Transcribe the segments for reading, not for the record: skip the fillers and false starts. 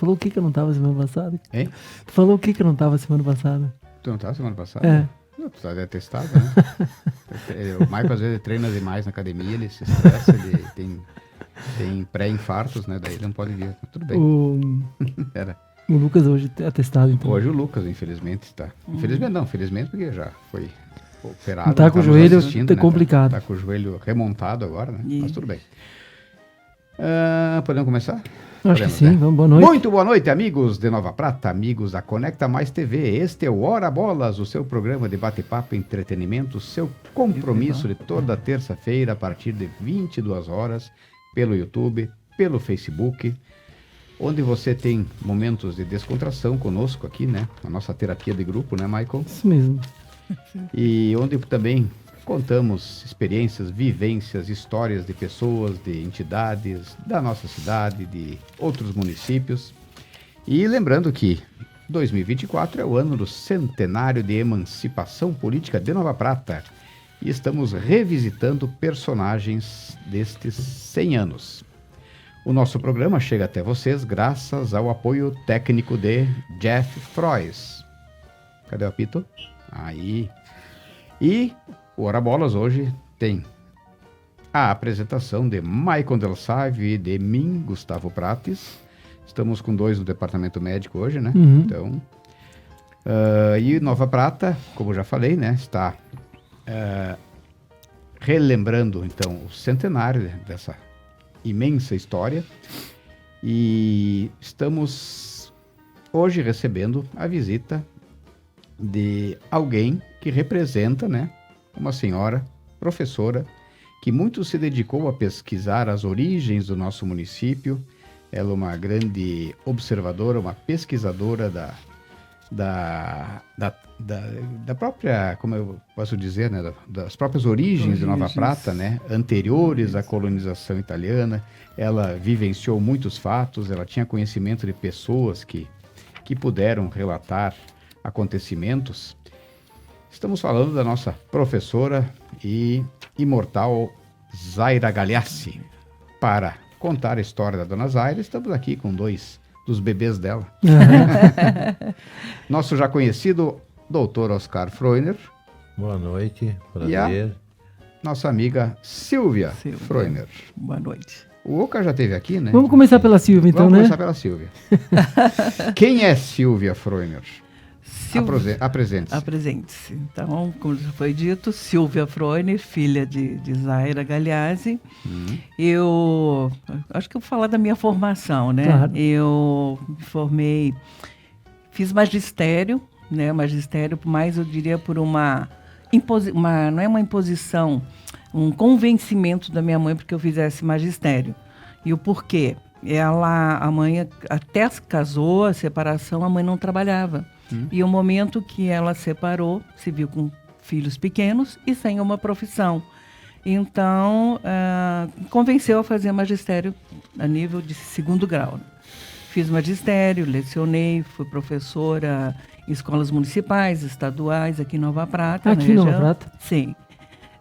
falou o que eu não tava semana passada? Hein? Tu falou o que eu não tava semana passada? Tu não estava semana passada? É. Não, tu tá atestado, né? O Michael às vezes treina demais na academia, ele se estressa, ele tem pré-infartos, né? Daí ele não pode vir. Tudo bem. O Lucas hoje é atestado, então. Hoje o Lucas, infelizmente, está. Infelizmente não, felizmente porque já foi operado. Não tá com o joelho complicado. Tá com o joelho remontado agora, né? Mas tudo bem. Podemos começar? Acho que sim, vamos, boa noite. Muito boa noite, amigos de Nova Prata, amigos da Conecta Mais TV. Este é o Hora Bolas, o seu programa de bate-papo e entretenimento, seu compromisso de toda terça-feira a partir de 22 horas, pelo YouTube, pelo Facebook, onde você tem momentos de descontração conosco aqui, né? A nossa terapia de grupo, né, Michael? Isso mesmo. E onde também contamos experiências, vivências, histórias de pessoas, de entidades da nossa cidade, de outros municípios. E lembrando que 2024 é o ano do centenário de emancipação política de Nova Prata. E estamos revisitando personagens destes 100 anos. O nosso programa chega até vocês graças ao apoio técnico de Jeff Frois. Cadê o apito? Aí. E o Hora Bolas hoje tem a apresentação de Maicon Del Savio e de mim, Gustavo Prates. Estamos com 2 no departamento médico hoje, né? Uhum. Então, e Nova Prata, como já falei, né? Está relembrando, então, o centenário dessa imensa história. E estamos hoje recebendo a visita de alguém que representa, né? Uma senhora, professora, que muito se dedicou a pesquisar as origens do nosso município. Ela é uma grande observadora, uma pesquisadora da própria, como eu posso dizer, né, das próprias origens de Nova Prata, né, anteriores à colonização italiana. Ela vivenciou muitos fatos, ela tinha conhecimento de pessoas que puderam relatar acontecimentos. Estamos falando da nossa professora e imortal Zaira Gagliassi. Para contar a história da Dona Zaira, estamos aqui com 2 dos bebês dela. Nosso já conhecido doutor Oscar Freuner. Boa noite, prazer. E a nossa amiga Silvia Freuner. Boa noite. O Oca já esteve aqui, né? Vamos começar pela Silvia, então, Vamos né? começar pela Silvia. Quem é Silvia Freuner? Apresente-se. Apresente-se. Então, como já foi dito, Silvia Freuner, filha de Zaira Gagliassi. Eu acho que eu vou falar da minha formação, né? Claro. Eu me formei, fiz magistério, né? Magistério, mas eu diria por não é uma imposição, um convencimento da minha mãe porque eu fizesse magistério. E o porquê? A mãe até se casou, a separação, a mãe não trabalhava. E o momento que ela separou, se viu com filhos pequenos e sem uma profissão. Então, convenceu a fazer magistério a nível de 2º grau. Fiz magistério, lecionei, fui professora em escolas municipais, estaduais, aqui em Nova Prata. Aqui em Nova Prata? Sim.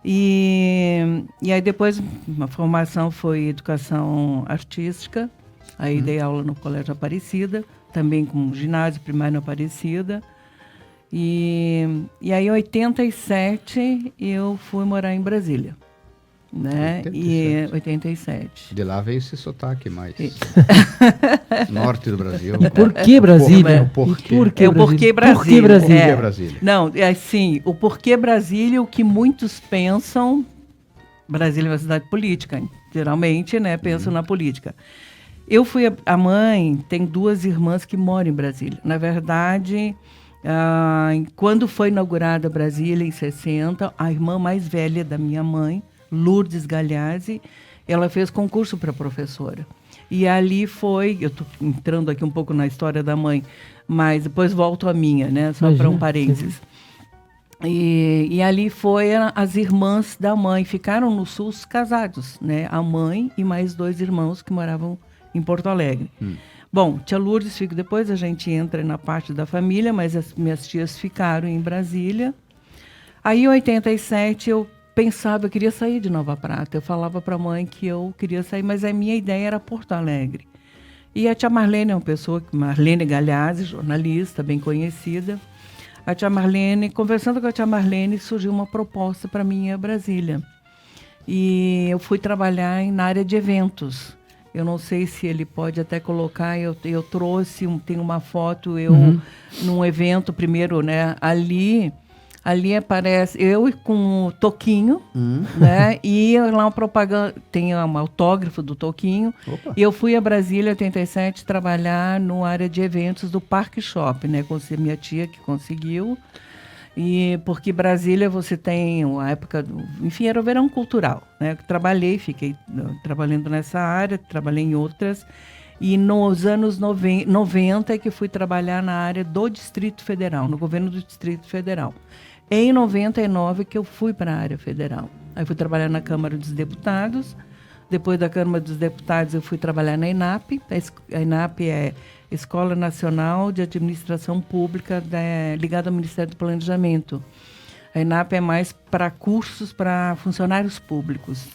E aí depois, a formação foi educação artística, aí dei aula no Colégio Aparecida, também com ginásio primário na Aparecida. E aí, em 87, eu fui morar em Brasília. Né? 87. De lá veio esse sotaque mais norte do Brasil. E por que Brasília? O porquê Brasília. Brasília? Não, é assim, o porquê Brasília, o que muitos pensam, Brasília é uma cidade política, geralmente, né, pensam na política. Eu fui a mãe, tem 2 irmãs que moram em Brasília. Na verdade, quando foi inaugurada Brasília, em 60, a irmã mais velha da minha mãe, Lourdes Gagliassi, ela fez concurso para professora. E ali foi, eu estou entrando aqui um pouco na história da mãe, mas depois volto à minha, né? Só para um parênteses. E ali as irmãs da mãe, ficaram no Sul casados, né? A mãe e mais 2 irmãos que moravam em Porto Alegre. Bom, tia Lourdes fica depois, a gente entra na parte da família, mas as minhas tias ficaram em Brasília. Aí, em 87, eu pensava, eu queria sair de Nova Prata. Eu falava para a mãe que eu queria sair, mas a minha ideia era Porto Alegre. E a tia Marlene é uma pessoa, Marlene Galhazzi, jornalista, bem conhecida. A tia Marlene, conversando com a tia Marlene, surgiu uma proposta para mim ir a Brasília. E eu fui trabalhar na área de eventos. Eu não sei se ele pode até colocar, eu trouxe, tem uma foto, num evento primeiro, né, ali aparece eu com o Toquinho, né? E lá uma propaganda, tem um autógrafo do Toquinho. Opa. E eu fui a Brasília, em 87, trabalhar no área de eventos do Parque Shopping, né? Com minha tia que conseguiu. E porque Brasília você tem a época, enfim, era o verão cultural, né? Eu fiquei trabalhando nessa área, trabalhei em outras. E nos anos 90 é que fui trabalhar na área do Distrito Federal, no governo do Distrito Federal. Em 99 que eu fui para a área federal. Aí fui trabalhar na Câmara dos Deputados. Depois da Câmara dos Deputados eu fui trabalhar na ENAP. A ENAP é Escola Nacional de Administração Pública ligada ao Ministério do Planejamento. A ENAP é mais para cursos para funcionários públicos.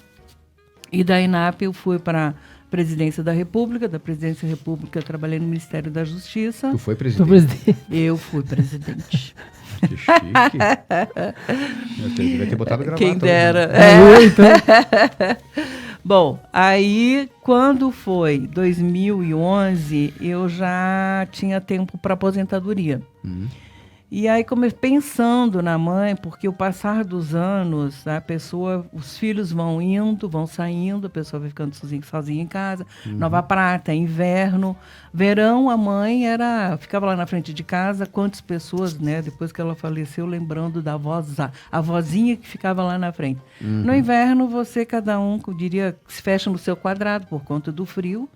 E da ENAP eu fui para a Presidência da República. Da Presidência da República eu trabalhei no Ministério da Justiça. Tu foi presidente? Eu fui presidente. Que chique. Eu devia ter botado gravata. Quem dera. Bom, aí quando foi 2011, eu já tinha tempo para aposentadoria. E aí, pensando na mãe, porque o passar dos anos, os filhos vão indo, vão saindo, a pessoa vai ficando sozinha em casa. Nova Prata, inverno. Verão, a mãe ficava lá na frente de casa, quantas pessoas, né? Depois que ela faleceu, lembrando da a vozinha que ficava lá na frente. No inverno, cada um, eu diria, se fecha no seu quadrado por conta do frio.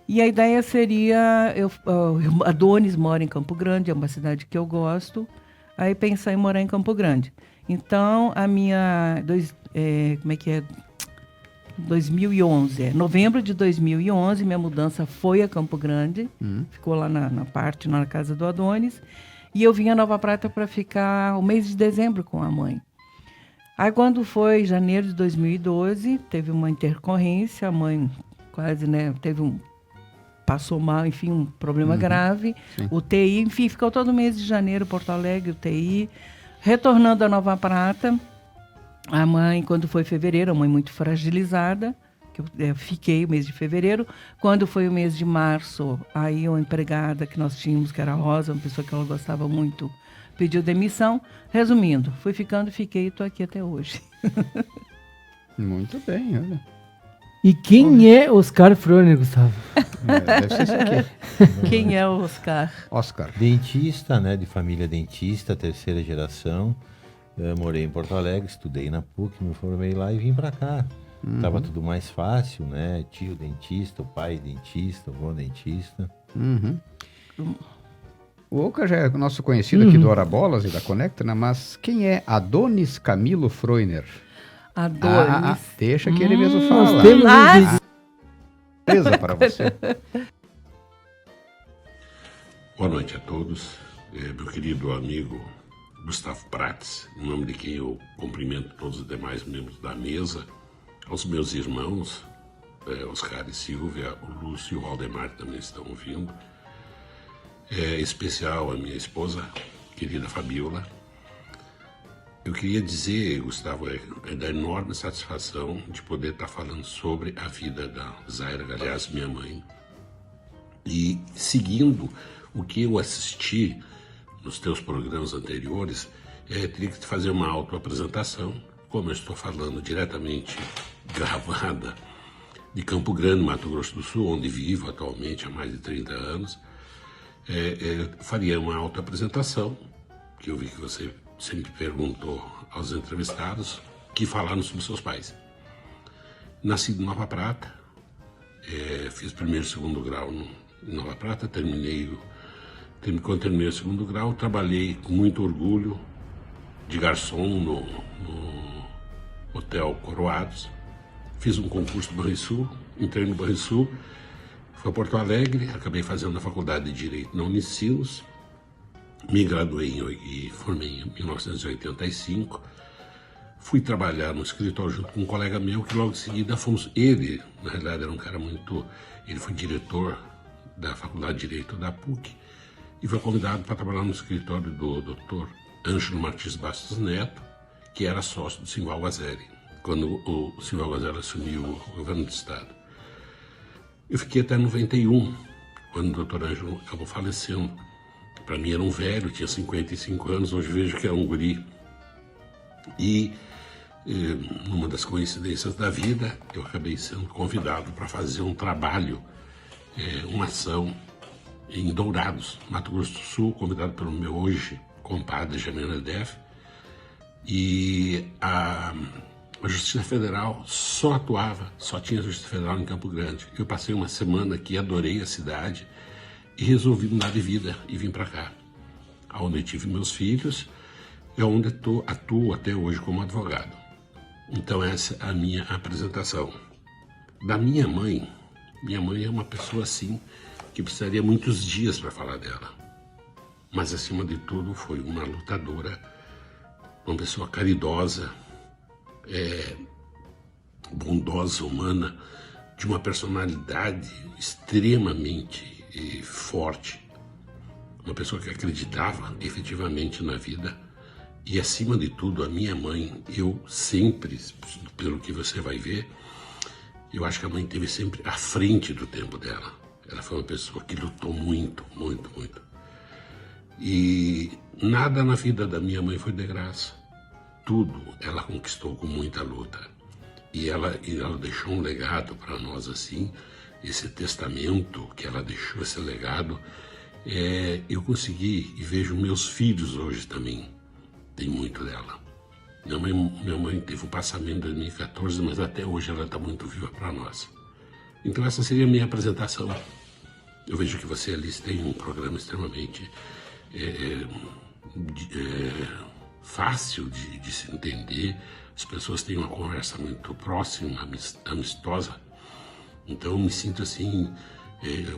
E a ideia seria, a Adonis mora em Campo Grande, é uma cidade que eu gosto, aí pensar em morar em Campo Grande. Então, a minha, 2011, novembro de 2011, minha mudança foi a Campo Grande, ficou lá na casa do Adonis, e eu vim a Nova Prata para ficar o mês de dezembro com a mãe. Aí, quando foi janeiro de 2012, teve uma intercorrência, a mãe quase, né, passou mal, enfim, um problema grave, sim. UTI, enfim, ficou todo mês de janeiro, Porto Alegre, UTI. Retornando a Nova Prata, a mãe, quando foi fevereiro, a mãe muito fragilizada, que eu fiquei o mês de fevereiro. Quando foi o mês de março, aí uma empregada que nós tínhamos, que era a Rosa, uma pessoa que ela gostava muito, pediu demissão. Resumindo, fiquei e estou aqui até hoje. Muito bem, olha. E quem é Oscar Froner, Gustavo? Deve ser isso aqui. Quem é o Oscar? Oscar. Dentista, né? De família dentista, terceira geração. Eu morei em Porto Alegre, estudei na PUC, me formei lá e vim pra cá. Tava tudo mais fácil, né? Tio dentista, o pai dentista, o avô dentista. O Oca já é nosso conhecido aqui do Hora Bolas e da Conecta, né? Mas quem é Adonis Camilo Froner? Adonis. Deixa que ele mesmo fala. Beleza para você. Boa noite a todos. Meu querido amigo Gustavo Prates, em nome de quem eu cumprimento todos os demais membros da mesa, aos meus irmãos, Oscar e Silvia, o Lúcio e o Valdemar também estão ouvindo. Em especial a minha esposa, querida Fabiola. Eu queria dizer, Gustavo, é da enorme satisfação de poder estar falando sobre a vida da Zaira Galhazzi, minha mãe. E seguindo o que eu assisti nos teus programas anteriores, teria que fazer uma autoapresentação, como eu estou falando diretamente gravada de Campo Grande, Mato Grosso do Sul, onde vivo atualmente há mais de 30 anos. Faria uma autoapresentação, que eu vi que você sempre perguntou aos entrevistados, que falaram sobre seus pais. Nasci em Nova Prata, fiz primeiro e segundo grau em Nova Prata, quando terminei o segundo grau, trabalhei com muito orgulho de garçom no Hotel Coroados. Fiz um concurso do Banrisul, entrei no Banrisul, fui a Porto Alegre, acabei fazendo a faculdade de Direito na Unicinos, me graduei e formei em 1985, fui trabalhar no escritório junto com um colega meu, que logo em seguida ele, na realidade, era um cara ele foi diretor da Faculdade de Direito da PUC e foi convidado para trabalhar no escritório do Dr. Ângelo Martins Bastos Neto, que era sócio do Simval Guazeri, quando o Simval Guazeri assumiu o governo do Estado. Eu fiquei até 91, quando o Dr. Ângelo acabou falecendo. Para mim era um velho, tinha 55 anos, hoje vejo que era um guri. E numa das coincidências da vida, eu acabei sendo convidado para fazer um trabalho, uma ação em Dourados, Mato Grosso do Sul, convidado pelo meu hoje compadre Jamena Def. E a Justiça Federal só tinha a Justiça Federal em Campo Grande. Eu passei uma semana aqui, adorei a cidade e resolvi mudar de vida e vim para cá, onde eu tive meus filhos, é onde atuo até hoje como advogado. Então essa é a minha apresentação. Da minha mãe é uma pessoa assim que precisaria muitos dias para falar dela. Mas acima de tudo foi uma lutadora, uma pessoa caridosa, bondosa, humana, de uma personalidade extremamente forte. Uma pessoa que acreditava efetivamente na vida. E acima de tudo, a minha mãe, eu sempre, pelo que você vai ver, eu acho que a mãe esteve sempre à frente do tempo dela. Ela foi uma pessoa que lutou muito, muito, muito. E nada na vida da minha mãe foi de graça. Tudo ela conquistou com muita luta. E ela deixou um legado para nós assim, esse testamento que ela deixou, esse legado. Eu consegui e vejo meus filhos hoje também. Tem muito dela. Minha mãe teve um passamento em 2014, mas até hoje ela está muito viva para nós. Então essa seria a minha apresentação. Eu vejo que você, Alice, tem um programa extremamente fácil de se entender. As pessoas têm uma conversa muito próxima, amistosa. Então eu me sinto assim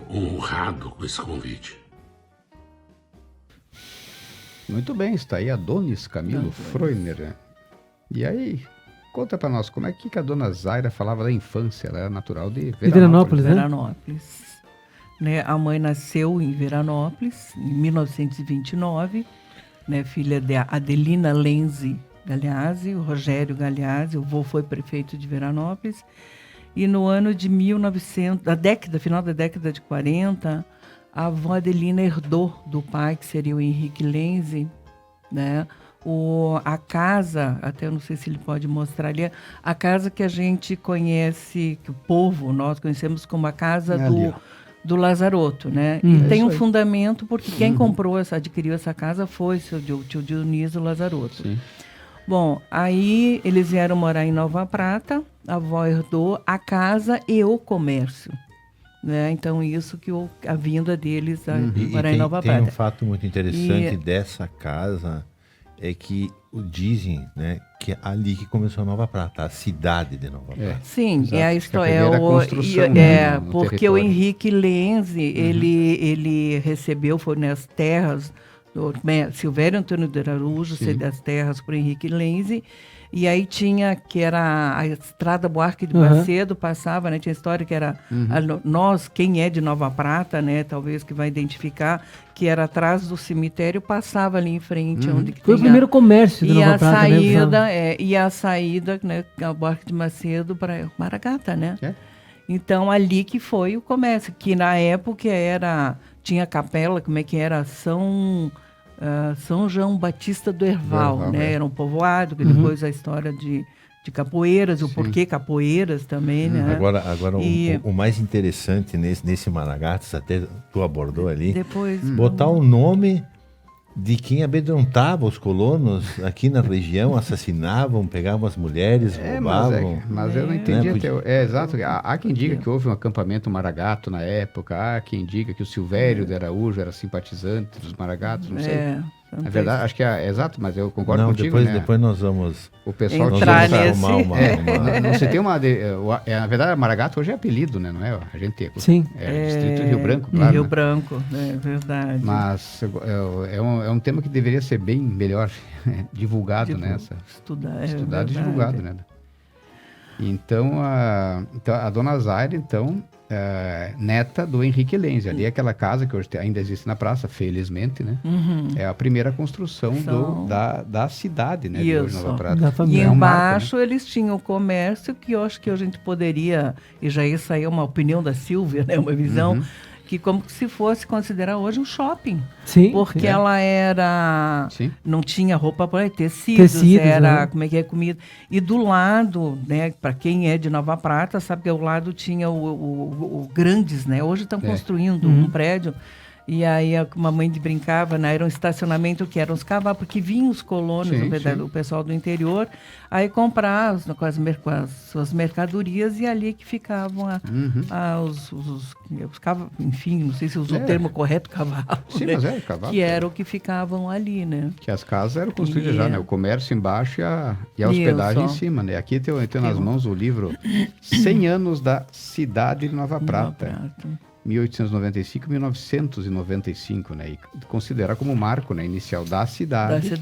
honrado com esse convite. Muito bem, está aí Adonis Camilo Freuner. E aí, conta para nós, como é que a dona Zaira falava da infância? Ela era natural de Veranópolis, né? Veranópolis. Né? A mãe nasceu em Veranópolis, em 1929, né? Filha de Adelina Lenzi Galeazzi, o Rogério Galeazzi, o avô foi prefeito de Veranópolis. E no ano de 1900, final da década de 40, a avó Adelina herdou do pai, que seria o Henrique Lenzi, né? A casa, até eu não sei se ele pode mostrar ali, a casa que a gente conhece, que o povo, nós conhecemos como a casa do Lazaroto, né? E tem um fundamento, porque quem adquiriu essa casa foi seu tio Dionísio Lazaroto. Sim. Bom, aí eles vieram morar em Nova Prata, a avó herdou a casa e o comércio. Né? Então, isso que a vinda deles a morar em Nova Prata. Tem um fato muito interessante dessa casa, é que dizem, né, que é ali que começou a Nova Prata, a cidade de Nova Prata. Sim, exato. é a história. Porque território. o Henrique Lenzi, ele recebeu, foi nas terras do Silvério Antônio de Araújo, cedeu as terras para o Henrique Lenzi. E aí tinha, que era a Estrada Buarque de Macedo, passava, né? Tinha história que era, nós, quem é de Nova Prata, né? Talvez que vai identificar, que era atrás do cemitério, passava ali em frente. Onde que foi o primeiro comércio de Nova Prata. E a saída, né? A Buarque de Macedo para Maragata, né? Então, ali que foi o comércio, que na época tinha capela, como é que era? São João Batista do Herval, né? Era um povoado, que depois a história de capoeiras, o porquê capoeiras também, né? Agora o mais interessante nesse Maragatas, até tu abordou ali, botar o nome de quem amedrontava os colonos aqui na região, assassinavam, pegavam as mulheres, roubavam. Mas eu não entendi até. Exato. Há quem diga que houve um acampamento maragato na época, há quem diga que o Silvério de Araújo era simpatizante dos maragatos, não sei. É verdade, acho que é exato, mas eu concordo contigo, depois nós vamos... O pessoal entrar nesse... Não se tem uma... na verdade, a Maragato hoje é apelido, né? Não é? A gente... Sim. Distrito de Rio Branco, claro. Rio Branco, é verdade. Mas é um tema que deveria ser bem melhor divulgado, né? Estudado e divulgado, né? Então, a dona Zaira, então, neta do Henrique Lenz. Ali aquela casa que hoje ainda existe na praça, felizmente, né? É a primeira construção da cidade, né? De hoje, Isso. Nova Prata. Da família. E É um marco, embaixo eles tinham o comércio, que eu acho que a gente poderia, e já isso aí é uma opinião da Silvia, né? Uma visão, que como se fosse considerar hoje um shopping. Sim. Porque sim. ela era... Sim. Não tinha roupa para tecidos, Tecidos, era né? como é que é comida. E do lado, né, para quem é de Nova Prata, sabe que ao lado tinha o Grandes, né? Hoje estão construindo um prédio. E aí a mamãe brincava, né? Era um estacionamento que eram os cavalos, porque vinham os colonos, o pessoal do interior, aí comprar com as suas mercadorias e ali que ficavam os cavalos, enfim, não sei se usou o termo correto, cavalo, Sim, né? mas é cavalo. Que era o que ficavam ali, né? Que as casas eram construídas já, né? O comércio embaixo e a hospedagem em cima, né? Aqui eu tenho nas mãos o livro 100 anos da cidade de Nova Prata. 1895 1995, né? E considerar como marco, né, inicial da cidade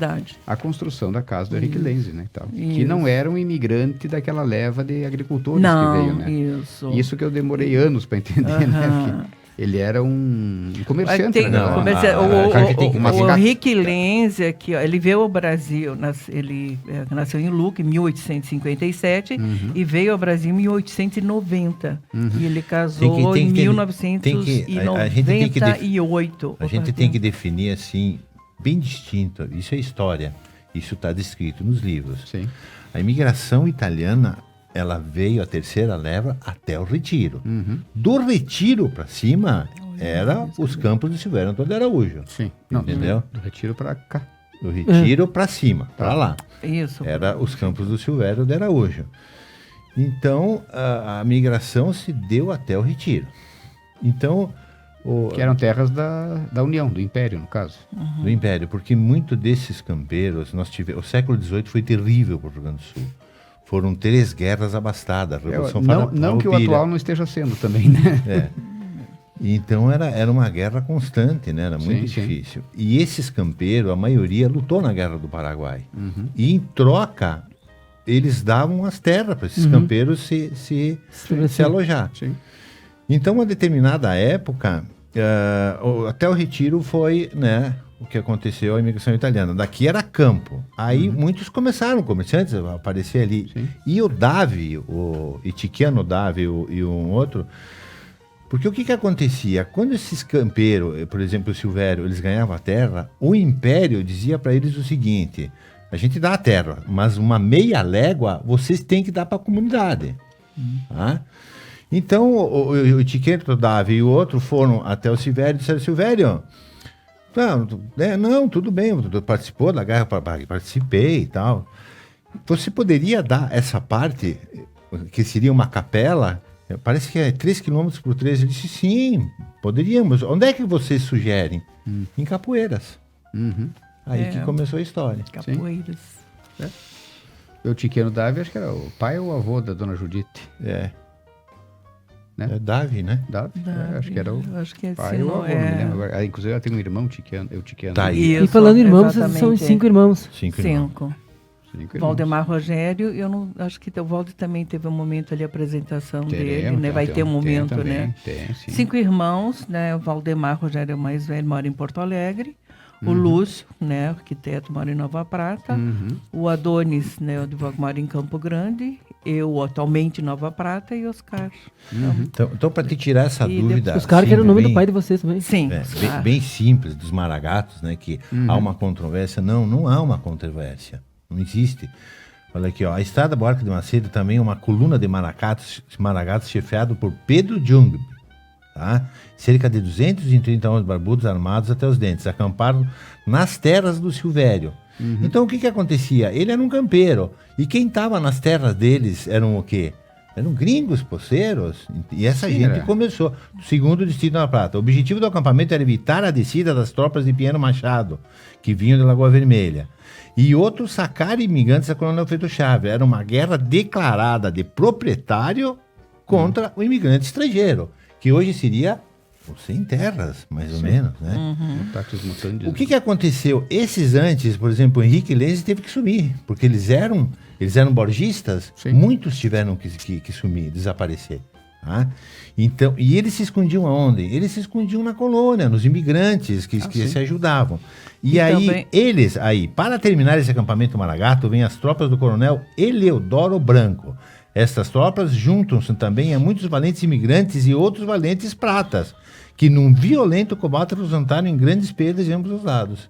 a construção da casa do Henrique Lenz, né? Tal, que não era um imigrante daquela leva de agricultores que veio, né? Isso que eu demorei anos para entender, né? Porque ele era um comerciante, né? O Henrique Lenz, aqui, ó, ele veio ao Brasil, ele nasceu em Lucca em 1857 e veio ao Brasil em 1890. E ele casou em 1998. A gente tem que definir assim, bem distinto. Isso é história. Isso está descrito nos livros. Sim. A imigração italiana, ela veio a terceira leva até o Retiro. Do Retiro para cima, era os campos de Silvério Antônio de Araújo. Sim. Entendeu? Do Retiro para cá. Do Retiro para cima, para lá. Isso. Era os campos do Silvério de Araújo. Então, a migração se deu até o Retiro. Então... Que eram terras da União, do Império, no caso. Do Império, porque muito desses campeiros, o século XVIII foi terrível para o Rio Grande do Sul. Foram 3 guerras abastadas. A Revolução não que o atual não esteja sendo também, né? Então era uma guerra constante, né? Era muito difícil. E esses campeiros, a maioria, lutou na Guerra do Paraguai. E em troca, eles davam as terras para esses campeiros se alojar. Sim. Então, a determinada época, até o Retiro foi, né, o que aconteceu, a imigração italiana. Daqui era campo. Aí muitos comerciantes a aparecer ali. Sim. E o Davi, o Itiquiano Davi e um outro... Porque o que acontecia? Quando esses campeiros, por exemplo, o Silvério, eles ganhavam a terra, o Império dizia para eles o seguinte: a gente dá a terra, mas uma meia légua vocês têm que dar para a comunidade. Tá? Então, o Itiqueto Davi e o outro foram até o Silvério e disseram: Silvério, não, tudo bem, participou da guerra, participei e tal. Você poderia dar essa parte, que seria uma capela, parece que é 3 km por 3. Eu disse: sim, poderíamos. Onde é que vocês sugerem? Em Capoeiras. Aí que começou a história. Capoeiras. O Tiqueno Davi, acho que era o pai ou o avô da dona Judite. Né? É Davi, né? Davi. Acho que era o pai assim, ou o avô, não me lembro agora. Inclusive, ela tem um irmão Tiqueno. Tá aí. E falando em irmãos, são 5 irmãos. 5 irmãos. 5. Valdemar Rogério, eu não acho que o Valdo também teve um momento ali, a apresentação dele, né? Vai ter um momento, né? Tem, sim. 5 irmãos, né? O Valdemar Rogério é o mais velho, mora em Porto Alegre. O Lúcio, né, arquiteto, mora em Nova Prata. O Adonis, né, o advogado, mora em Campo Grande. Eu, atualmente, em Nova Prata. E Oscar. Então para te tirar essa dúvida... Os caras que eram o nome do pai de vocês também. Sim. Bem simples, dos Maragatos, né, que há uma controvérsia. Não há uma controvérsia. Não existe. Olha aqui, ó, a Estrada Buarque de Macedo também é uma coluna de maragatos chefiado por Pedro Jung. Tá? Cerca de 230 homens barbudos armados até os dentes, acamparam nas terras do Silvério. Então o que acontecia? Ele era um campeiro, e quem estava nas terras deles eram o quê? Eram gringos, poceiros, e essa gente começou. Segundo o Distrito da Prata, o objetivo do acampamento era evitar a descida das tropas de Pinheiro Machado, que vinham de Lagoa Vermelha, e outros sacar imigrantes da colônia Alfredo Chávez. Era uma guerra declarada de proprietário contra o imigrante estrangeiro, que hoje seria o sem terras, mais ou menos, né? O que aconteceu? Esses antes, por exemplo, o Henrique Lenz teve que sumir, porque eles eram borgistas, muitos tiveram que sumir, desaparecer. Tá? Então, e eles se escondiam aonde? Eles se escondiam na colônia, nos imigrantes que se ajudavam. E aí, também... para terminar esse acampamento Maragato, vêm as tropas do coronel Eleodoro Branco. Estas tropas juntam-se também a muitos valentes imigrantes e outros valentes pratas, que num violento combate resultaram em grandes perdas de ambos os lados.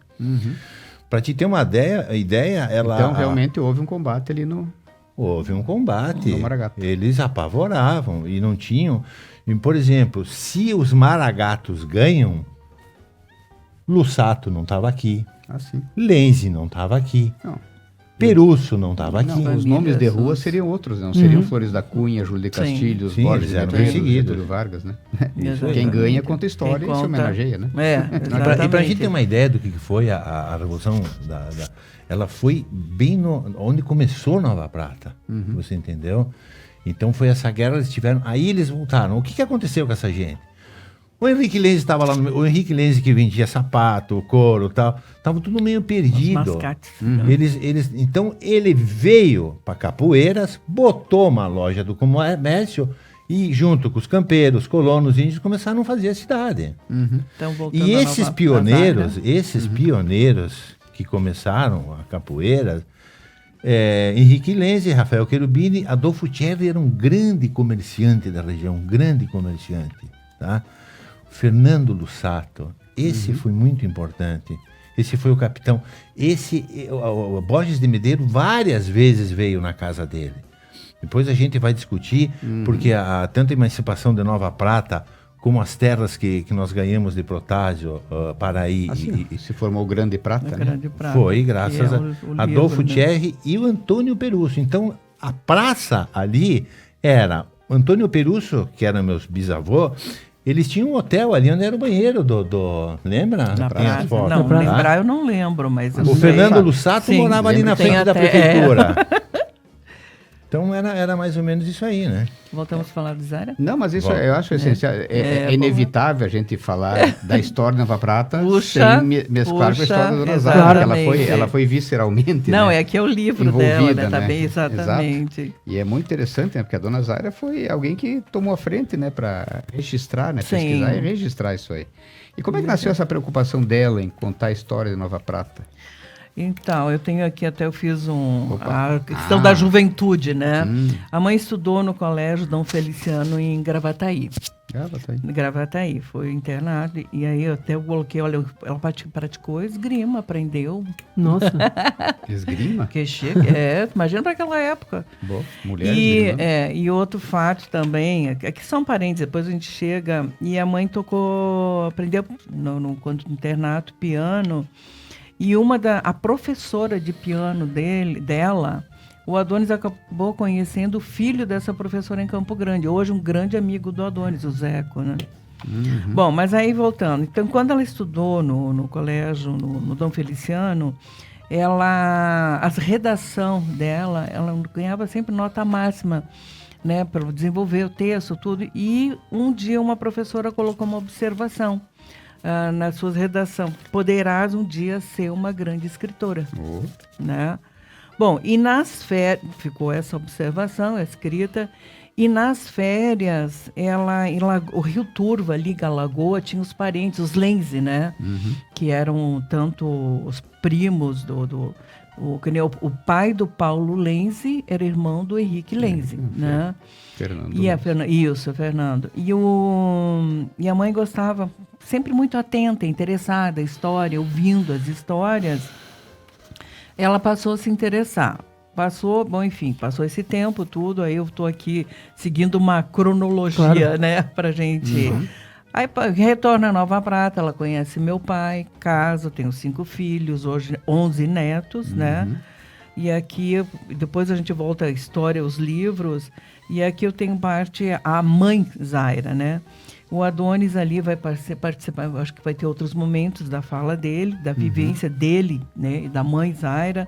Para te ter uma ideia, Então, realmente houve um combate ali no... Houve um combate. No Maragato. Eles apavoravam e não tinham... E, por exemplo, se os Maragatos ganham, Lussato não estava aqui. Lenze não estava aqui. Não. Perusso não estava aqui. Não, os nomes de rua seriam outros, não seriam Flores da Cunha, Júlio de Castilhos, Borges de Medeiros, Getúlio Vargas, né? Quem ganha conta história e se homenageia, né? E para a gente ter uma ideia do que foi a Revolução, ela foi bem onde começou Nova Prata, você entendeu? Então foi essa guerra, eles tiveram, aí eles voltaram. O que aconteceu com essa gente? O Henrique Lenze estava lá, o Henrique Lenze que vendia sapato, couro e tal, estava tudo meio perdido. Então ele veio para Capoeiras, botou uma loja do comércio e junto com os campeiros, colonos, índios, começaram a fazer a cidade. Então, e esses pioneiros que começaram a Capoeiras, Henrique Lenze, Rafael Cherubini, Adolfo Cherry era um grande comerciante da região, um grande comerciante, tá? Fernando Lussato, esse foi muito importante. Esse foi o capitão. O Borges de Medeiros várias vezes veio na casa dele. Depois a gente vai discutir, porque tanto a emancipação de Nova Prata, como as terras que nós ganhamos de Protásio, Paraí. Se formou o Grande Prata, né? Grande Prata, foi, graças a Adolfo Cherry e o Antônio Perusso. Então, a praça ali era... O Antônio Perusso, que era meus bisavôs, eles tinham um hotel ali onde era o banheiro lembra? Na praça. Não, lembrar eu não lembro, mas... O Fernando Lussato morava ali na frente da prefeitura. Então era mais ou menos isso aí, né? Voltamos a falar de Zaira? Não, mas isso eu acho essencial. É inevitável a gente falar da história de Nova Prata sem mesclar com a história da Dona Zaira, porque ela foi visceralmente. Não, né, é que é o livro dela, né? Tá bem, exatamente. Exato. E é muito interessante, né? Porque a Dona Zaira foi alguém que tomou a frente, né? Para registrar, né? Pesquisar e registrar isso aí. E como é que nasceu essa preocupação dela em contar a história de Nova Prata? Então, eu tenho aqui, até eu fiz a questão da juventude, né? A mãe estudou no Colégio Dom Feliciano em Gravataí. Gravataí, foi internado. E aí eu até coloquei, olha, ela praticou esgrima, aprendeu. Nossa. Esgrima? Que chique. Imagina para aquela época. Boa, mulheres. E outro fato também, aqui são parentes, depois a gente chega, e a mãe aprendeu quando no internato, piano. E a professora de piano dela, o Adonis acabou conhecendo o filho dessa professora em Campo Grande. Hoje um grande amigo do Adonis, o Zeco, né? Bom, mas aí voltando. Então, quando ela estudou no colégio, no Dom Feliciano, a redação dela, ela ganhava sempre nota máxima, né? Para desenvolver o texto, tudo. E um dia uma professora colocou uma observação na sua redação: poderás um dia ser uma grande escritora, né? Bom, e nas férias, ficou essa observação escrita, e nas férias, o Rio Turva, ali, Lagoa, tinha os parentes, os Lenze, né? Que eram tanto os primos o pai do Paulo Lenze era irmão do Henrique Lenze, né? Fernando. Fernando. E a mãe gostava, sempre muito atenta, interessada à história, ouvindo as histórias. Ela passou a se interessar. Passou esse tempo tudo, aí eu estou aqui seguindo uma cronologia, né, pra gente... Aí retorna a Nova Prata, ela conhece meu pai, casa, tenho 5 filhos, hoje 11 netos, né? E aqui, depois a gente volta à história, os livros, e aqui eu tenho a mãe Zaira, né? O Adonis ali vai participar, acho que vai ter outros momentos da fala dele, da vivência dele, né? E da mãe Zaira.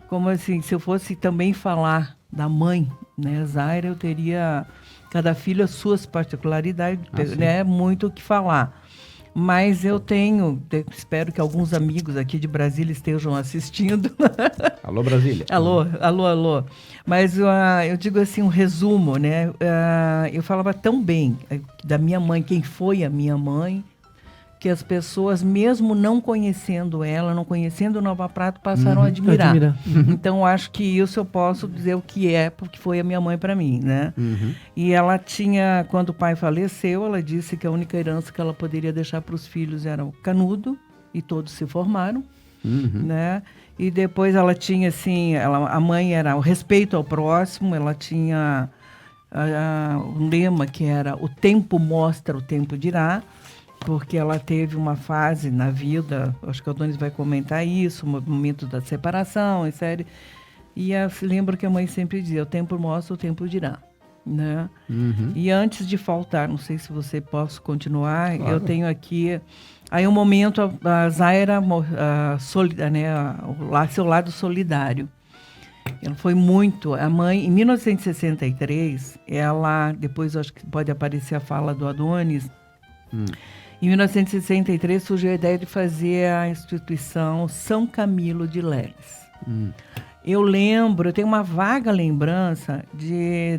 Como assim, se eu fosse também falar da mãe, né, Zaira, eu teria... Cada filho as suas particularidades, né? Muito o que falar. Mas eu espero que alguns amigos aqui de Brasília estejam assistindo. Alô, Brasília. Alô. Mas eu digo assim, um resumo, né? Eu falava tão bem da minha mãe, quem foi a minha mãe, que as pessoas, mesmo não conhecendo ela, não conhecendo Nova Prata, passaram a admirar. Então, acho que isso eu posso dizer o que é, porque foi a minha mãe para mim, né? E ela tinha, quando o pai faleceu, ela disse que a única herança que ela poderia deixar para os filhos era o canudo, e todos se formaram, né? E depois ela tinha, assim, a mãe era o respeito ao próximo, ela tinha um lema que era o tempo mostra, o tempo dirá, porque ela teve uma fase na vida, acho que o Adonis vai comentar isso, o momento da separação, etc. E eu lembro que a mãe sempre dizia, o tempo mostra, o tempo dirá. Né? E antes de faltar, não sei se você posso continuar, claro. Eu tenho aqui, aí um momento, a Zaira, seu lado solidário. Ela foi muito, a mãe, em 1963, ela, depois acho que pode aparecer a fala do Adonis, em 1963 surgiu a ideia de fazer a instituição São Camilo de Leles. Eu tenho uma vaga lembrança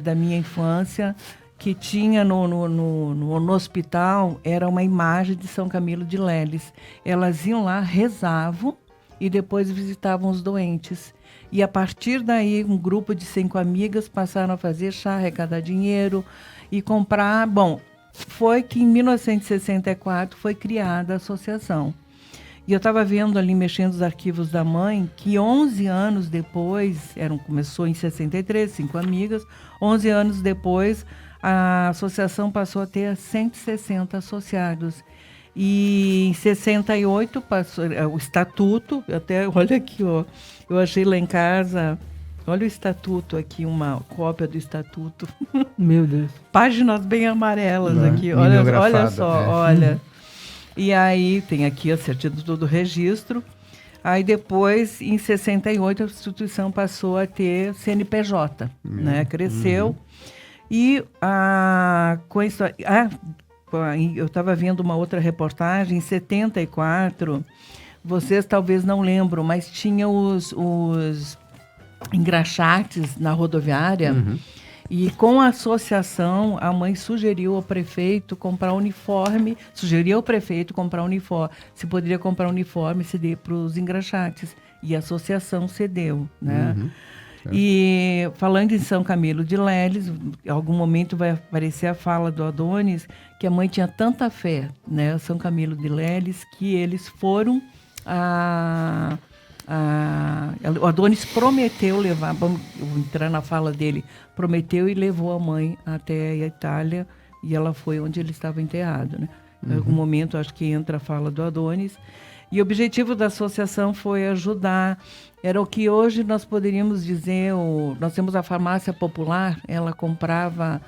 da minha infância, que tinha no hospital, era uma imagem de São Camilo de Leles. Elas iam lá, rezavam e depois visitavam os doentes. E a partir daí, um grupo de 5 amigas passaram a fazer chá, arrecadar dinheiro e comprar. Bom, foi que em 1964 foi criada a associação. E eu estava vendo ali, mexendo os arquivos da mãe, que 11 anos depois, começou em 63, 5 amigas, 11 anos depois, a associação passou a ter 160 associados. E em 68 passou o estatuto, olha aqui, ó, eu achei lá em casa, olha o estatuto aqui, uma cópia do estatuto. Meu Deus. Páginas bem amarelas aqui, olha só, olha. E aí tem aqui a certidão do registro. Aí depois, em 68, a instituição passou a ter CNPJ, né? Cresceu. E com isso, eu estava vendo uma outra reportagem, em 74, vocês talvez não lembram, mas tinha os engraxates na rodoviária. E com a associação, a mãe sugeriu ao prefeito comprar uniforme, se poderia comprar uniforme e ceder para os engraxates. E a associação cedeu, né? E falando em São Camilo de Leles, em algum momento vai aparecer a fala do Adonis, que a mãe tinha tanta fé, né, São Camilo de Leles, que eles foram o Adonis prometeu levar, vamos entrar na fala dele, prometeu e levou a mãe até a Itália, e ela foi onde ele estava enterrado, né? Em algum momento, acho que entra a fala do Adonis. E o objetivo da associação foi ajudar. Era o que hoje nós poderíamos dizer, nós temos a farmácia popular, ela comprava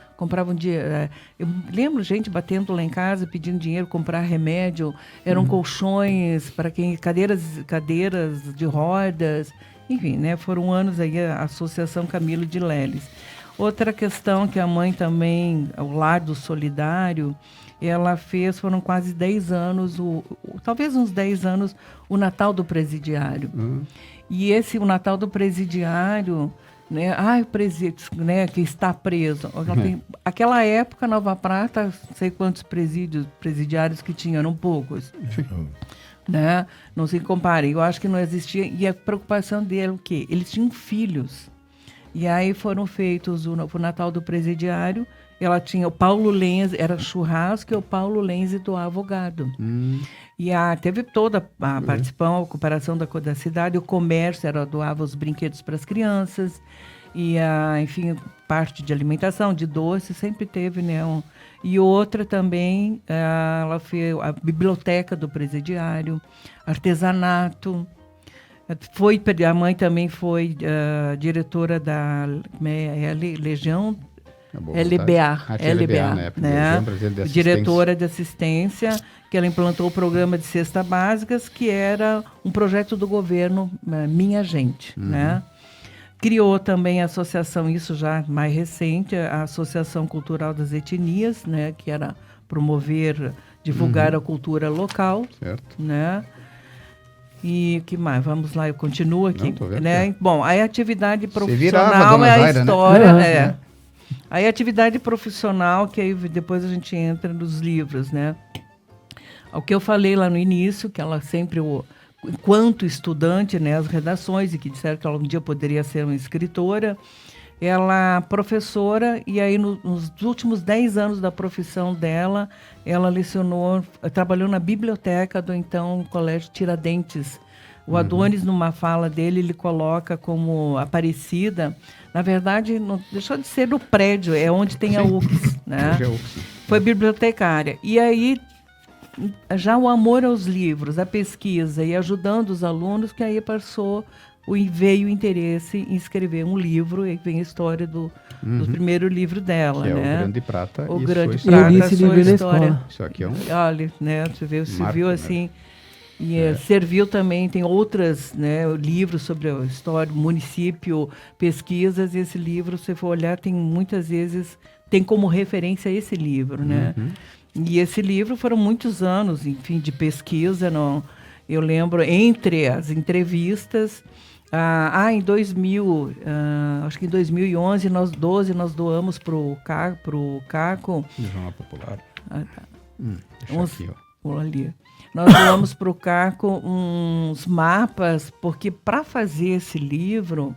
um dia. Eu lembro gente batendo lá em casa, pedindo dinheiro, comprar remédio, eram colchões para cadeiras de rodas, enfim, né? Foram anos aí a Associação Camilo de Leles. Outra questão que a mãe também, ao lado solidário, ela fez, foram quase 10 anos, talvez uns 10 anos, o Natal do Presidiário. E o Natal do Presidiário, né? O presídio, né, que está preso. Aquela época, Nova Prata, não sei quantos presidiários que tinham, eram poucos. Né? Não se compare. Eu acho que não existia. E a preocupação dele, o quê? Eles tinham filhos. E aí foram feitos o Natal do Presidiário. Ela tinha o Paulo Lenze, era churrasco, e o Paulo Lenze doava o gado. E teve toda a participação, a recuperação da cidade, o comércio doava os brinquedos para as crianças, e enfim, parte de alimentação, de doce, sempre teve, né? E outra também, ela fez a biblioteca do Presidiário, artesanato. A mãe também foi diretora da Legião, LBA, né? Diretora de assistência, que ela implantou o programa de cesta básicas, que era um projeto do governo Minha Gente, né? Criou também a associação, isso já mais recente, a Associação Cultural das Etnias, né? Que era promover, divulgar a cultura local, Certo. né? E o que mais? Vamos lá, eu continuo aqui. Não, tô vendo Né? que- Bom, aí a atividade virava, profissional dona é a Zaira, né? história, Uhum. é. Aí a atividade profissional, que aí depois a gente entra nos livros, né? O que eu falei lá no início, que ela sempre, enquanto estudante, né, as redações, e que disseram que ela um dia poderia ser uma escritora, ela professora, e aí nos últimos 10 anos da profissão dela, ela lecionou, trabalhou na biblioteca do então Colégio Tiradentes. O Adonis, numa fala dele, ele coloca como Aparecida. Na verdade, não deixou de ser no prédio, é onde tem a Sim. UFS, né? Hoje é UFS. Foi bibliotecária. E aí, já o amor aos livros, a pesquisa e ajudando os alunos, que aí veio o interesse em escrever um livro, e vem a história do primeiro livro dela, Que é né? o Grande Prata O e Grande sua Prata, Eu li história. esse sua livro na história. escola. Isso aqui é um... Olha, né, você viu, se Marco, viu né? assim, e serviu também, tem outras, né, livros sobre a história, município, pesquisas, e esse livro, se você for olhar, tem muitas vezes, tem como referência esse livro, né? E esse livro foram muitos anos, enfim, de pesquisa, eu lembro, entre as entrevistas, em 2000, acho que em 2011, nós doamos para o Caco, Jornal Popular. Deixa uns- aqui, ó. Vou ali. Nós doamos para o Caco uns mapas, porque para fazer esse livro,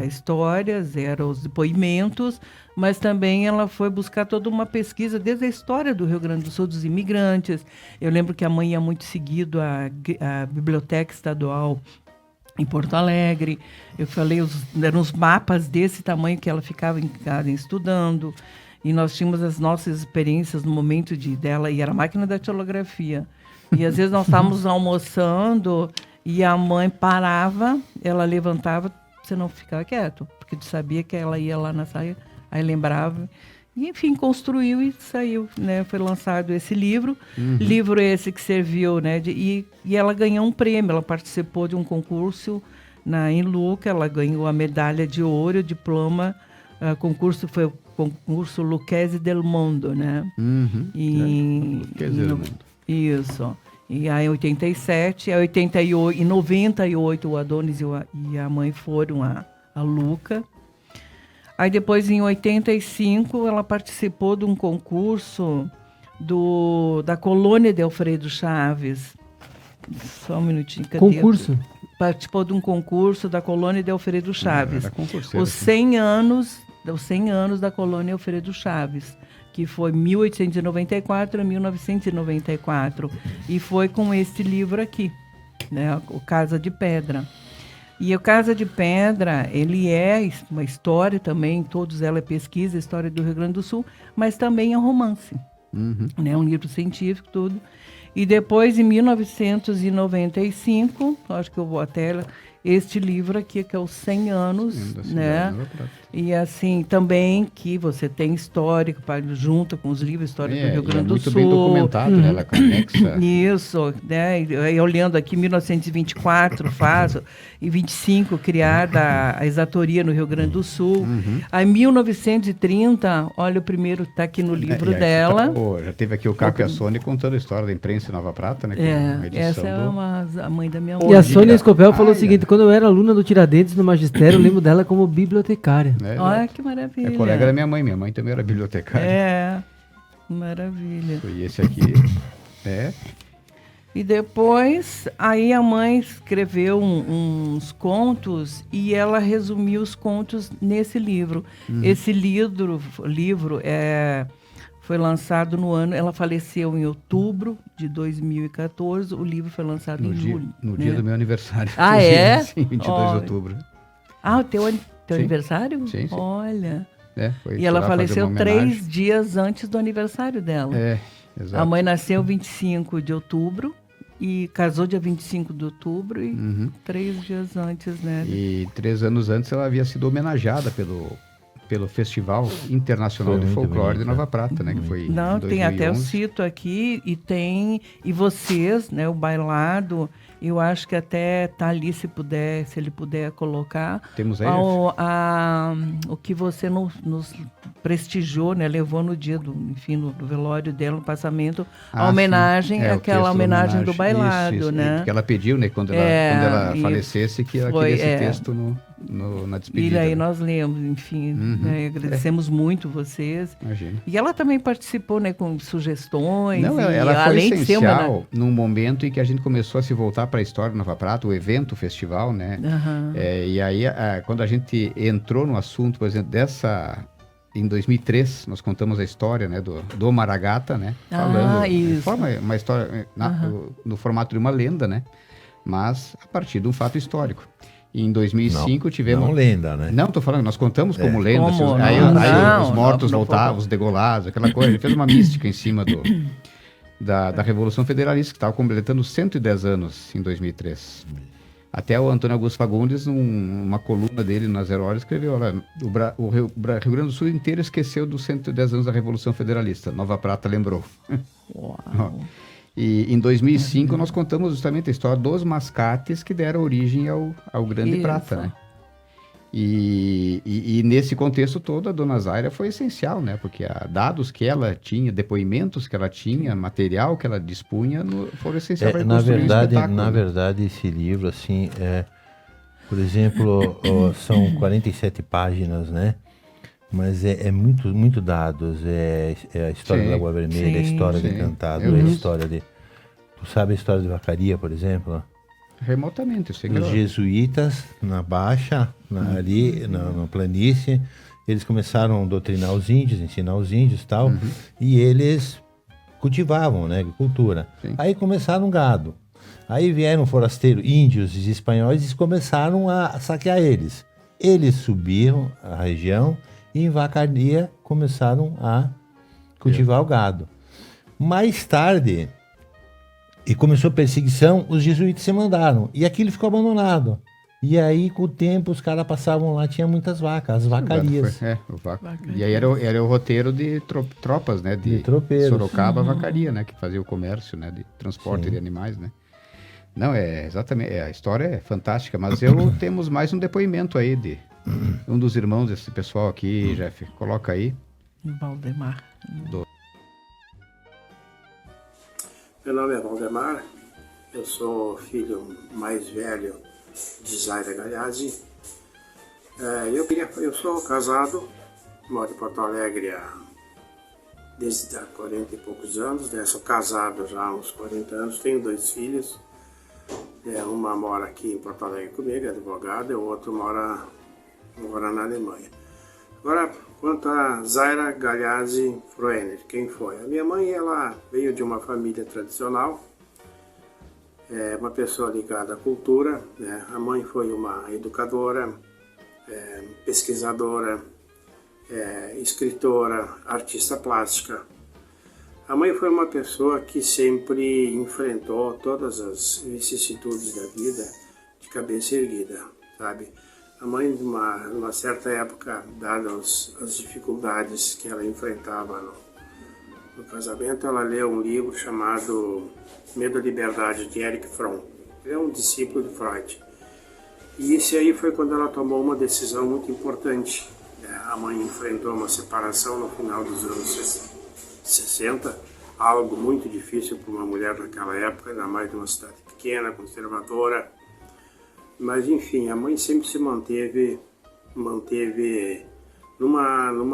histórias, eram os depoimentos, mas também ela foi buscar toda uma pesquisa desde a história do Rio Grande do Sul, dos imigrantes. Eu lembro que a mãe ia muito seguido à Biblioteca Estadual em Porto Alegre. Eu falei, eram os mapas desse tamanho que ela ficava em casa estudando. E nós tínhamos as nossas experiências no momento dela, e era a máquina da datilografia. E às vezes nós estávamos almoçando e a mãe parava, ela levantava, você não ficava quieto, porque tu sabia que ela ia lá na saia, aí lembrava. E, enfim, construiu e saiu, né? Foi lançado esse livro. Livro esse que serviu, né? E ela ganhou um prêmio, ela participou de um concurso em Luca, ela ganhou a medalha de ouro, o diploma, foi o concurso Lucchese del Mondo, né? Lucchese del Mondo. Isso. E aí em 87, em 98 o Adonis e a mãe foram a Luca. Aí depois, em 85, ela participou de um concurso da colônia de Alfredo Chaves. Só um minutinho. Cadê? Concurso? Participou de um concurso da colônia de Alfredo Chaves. Era concurseira, Os sim. 100 anos da colônia Alfredo Chaves, que foi 1894 a 1994. E foi com este livro aqui, né? O Casa de Pedra. E o Casa de Pedra, ele é uma história também, todos ela é pesquisa, história do Rio Grande do Sul, mas também é romance, né? Um livro científico, tudo. E depois, em 1995, acho que eu vou até este livro aqui, que é os 100 anos, Da cidade né? de Nova Prata. E assim, também que você tem histórico, junto com os livros, história do Rio Grande do muito Sul. bem documentado, né? Ela conexa. Isso, né? Eu olhando aqui, 1924 faço, e 25 criada a exatoria no Rio Grande do Sul. Aí 1930, olha, o primeiro está aqui no livro E aí, dela. já teve aqui o Caco e a Sônia contando a história da imprensa em Nova Prata, né? Com a edição Essa é a mãe da minha mãe. E a Diga. Sônia Escopel falou o Ai, seguinte: quando eu era aluna do Tiradentes no magistério, eu lembro dela como bibliotecária. né? Olha que maravilha. É colega da minha mãe também era bibliotecária. É, maravilha. E esse aqui, né? E depois, aí a mãe escreveu uns contos e ela resumiu os contos nesse livro. Esse livro foi lançado no ano, ela faleceu em outubro de 2014, o livro foi lançado em julho. No né? dia do meu aniversário. Ah, inclusive. é? Sim, 22 de Olha. outubro. Ah, o teu Sim. aniversário? Sim, sim. Olha. Foi E ela lá fazer faleceu uma homenagem. 3 dias antes do aniversário dela. Exato. A mãe nasceu 25 de outubro e casou dia 25 de outubro e 3 dias antes, né? E 3 anos antes ela havia sido homenageada pelo Festival Internacional Foi de muito Folclore de bonito, Nova Prata, né? Que foi Não, em tem até o 2011. cito aqui e vocês, né? O bailado Eu acho que até tá ali, se ele puder colocar. Temos aí. O que você nos prestigiou, né? Levou no dia do velório dela, no passamento, a homenagem, aquela homenagem do bailado, isso, né? Porque ela pediu, né, quando ela falecesse, que ela queria esse texto na despedida. E aí né? nós lemos, enfim, né, agradecemos muito vocês. Imagina. E ela também participou, né, com sugestões. Não, ela foi essencial num momento em que a gente começou a se voltar para a história de Nova Prata, o evento, o festival, né? Uhum. E aí, quando a gente entrou no assunto, por exemplo, em 2003, nós contamos a história, né, do Maragata, né? Falando isso. Uma história no formato de uma lenda, né? Mas a partir de um fato histórico. E em 2005 tivemos... Não lenda, né? Não, tô falando, nós contamos como lenda. Como? Aí Não, os mortos não voltavam, os degolados, aquela coisa. A gente fez uma mística em cima da Revolução Federalista, que estava completando 110 anos em 2003. Até o Antônio Augusto Fagundes, uma coluna dele na Zero Hora, escreveu, olha, o Rio Grande do Sul inteiro esqueceu dos 110 anos da Revolução Federalista. Nova Prata lembrou. Uau. E em 2005 nós contamos justamente a história dos mascates que deram origem ao Grande Prata, né? E nesse contexto todo, a dona Zaira foi essencial, né? Porque dados que ela tinha, depoimentos que ela tinha, material que ela dispunha, foram essenciais para construir um espetáculo. Na verdade, esse livro, assim, por exemplo, são 47 páginas, né? Mas é muito dados. É a história da Lagoa Vermelha, a história de Encantado, a história de... Tu sabe a história de Vacaria, por exemplo? Remotamente, eu sei que Os jesuítas, na Baixa, ali, na planície, eles começaram a doutrinar os índios, ensinar os índios e tal, e eles cultivavam, né, agricultura. Sim. Aí começaram gado. Aí vieram forasteiros, índios e espanhóis, e começaram a saquear eles. Eles subiram a região e em Vacaria começaram a cultivar o gado. Mais tarde... E começou a perseguição, os jesuítas se mandaram. E aquilo ficou abandonado. E aí, com o tempo, os caras passavam lá, tinha muitas vacas, as vacarias. E aí era o roteiro de tropas, né? De tropeiros. Sorocaba, Vacaria, né? Que fazia o comércio, né? De transporte de animais, né? Não, exatamente, a história é fantástica, mas temos mais um depoimento aí de um dos irmãos desse pessoal aqui, Jeff. Coloca aí. Valdemar. Meu nome é Valdemar, eu sou filho mais velho de Zaira Galhazzi. Eu sou casado, moro em Porto Alegre desde há 40 e poucos anos, né? Sou casado já há uns 40 anos, tenho 2 filhos. Uma mora aqui em Porto Alegre comigo, é advogada, e o outro mora na Alemanha. Agora, quanto a Zaira Galhazzi Froehner, quem foi? A minha mãe, ela veio de uma família tradicional, uma pessoa ligada à cultura, né? A mãe foi uma educadora, pesquisadora, escritora, artista plástica. A mãe foi uma pessoa que sempre enfrentou todas as vicissitudes da vida de cabeça erguida, sabe? A mãe, numa certa época, dadas as dificuldades que ela enfrentava no casamento, ela leu um livro chamado Medo à Liberdade, de Erich Fromm. Ele é um discípulo de Freud. E esse aí foi quando ela tomou uma decisão muito importante. A mãe enfrentou uma separação no final dos anos 60, algo muito difícil para uma mulher naquela época, ainda mais numa cidade pequena, conservadora. Mas, enfim, a mãe sempre se manteve numa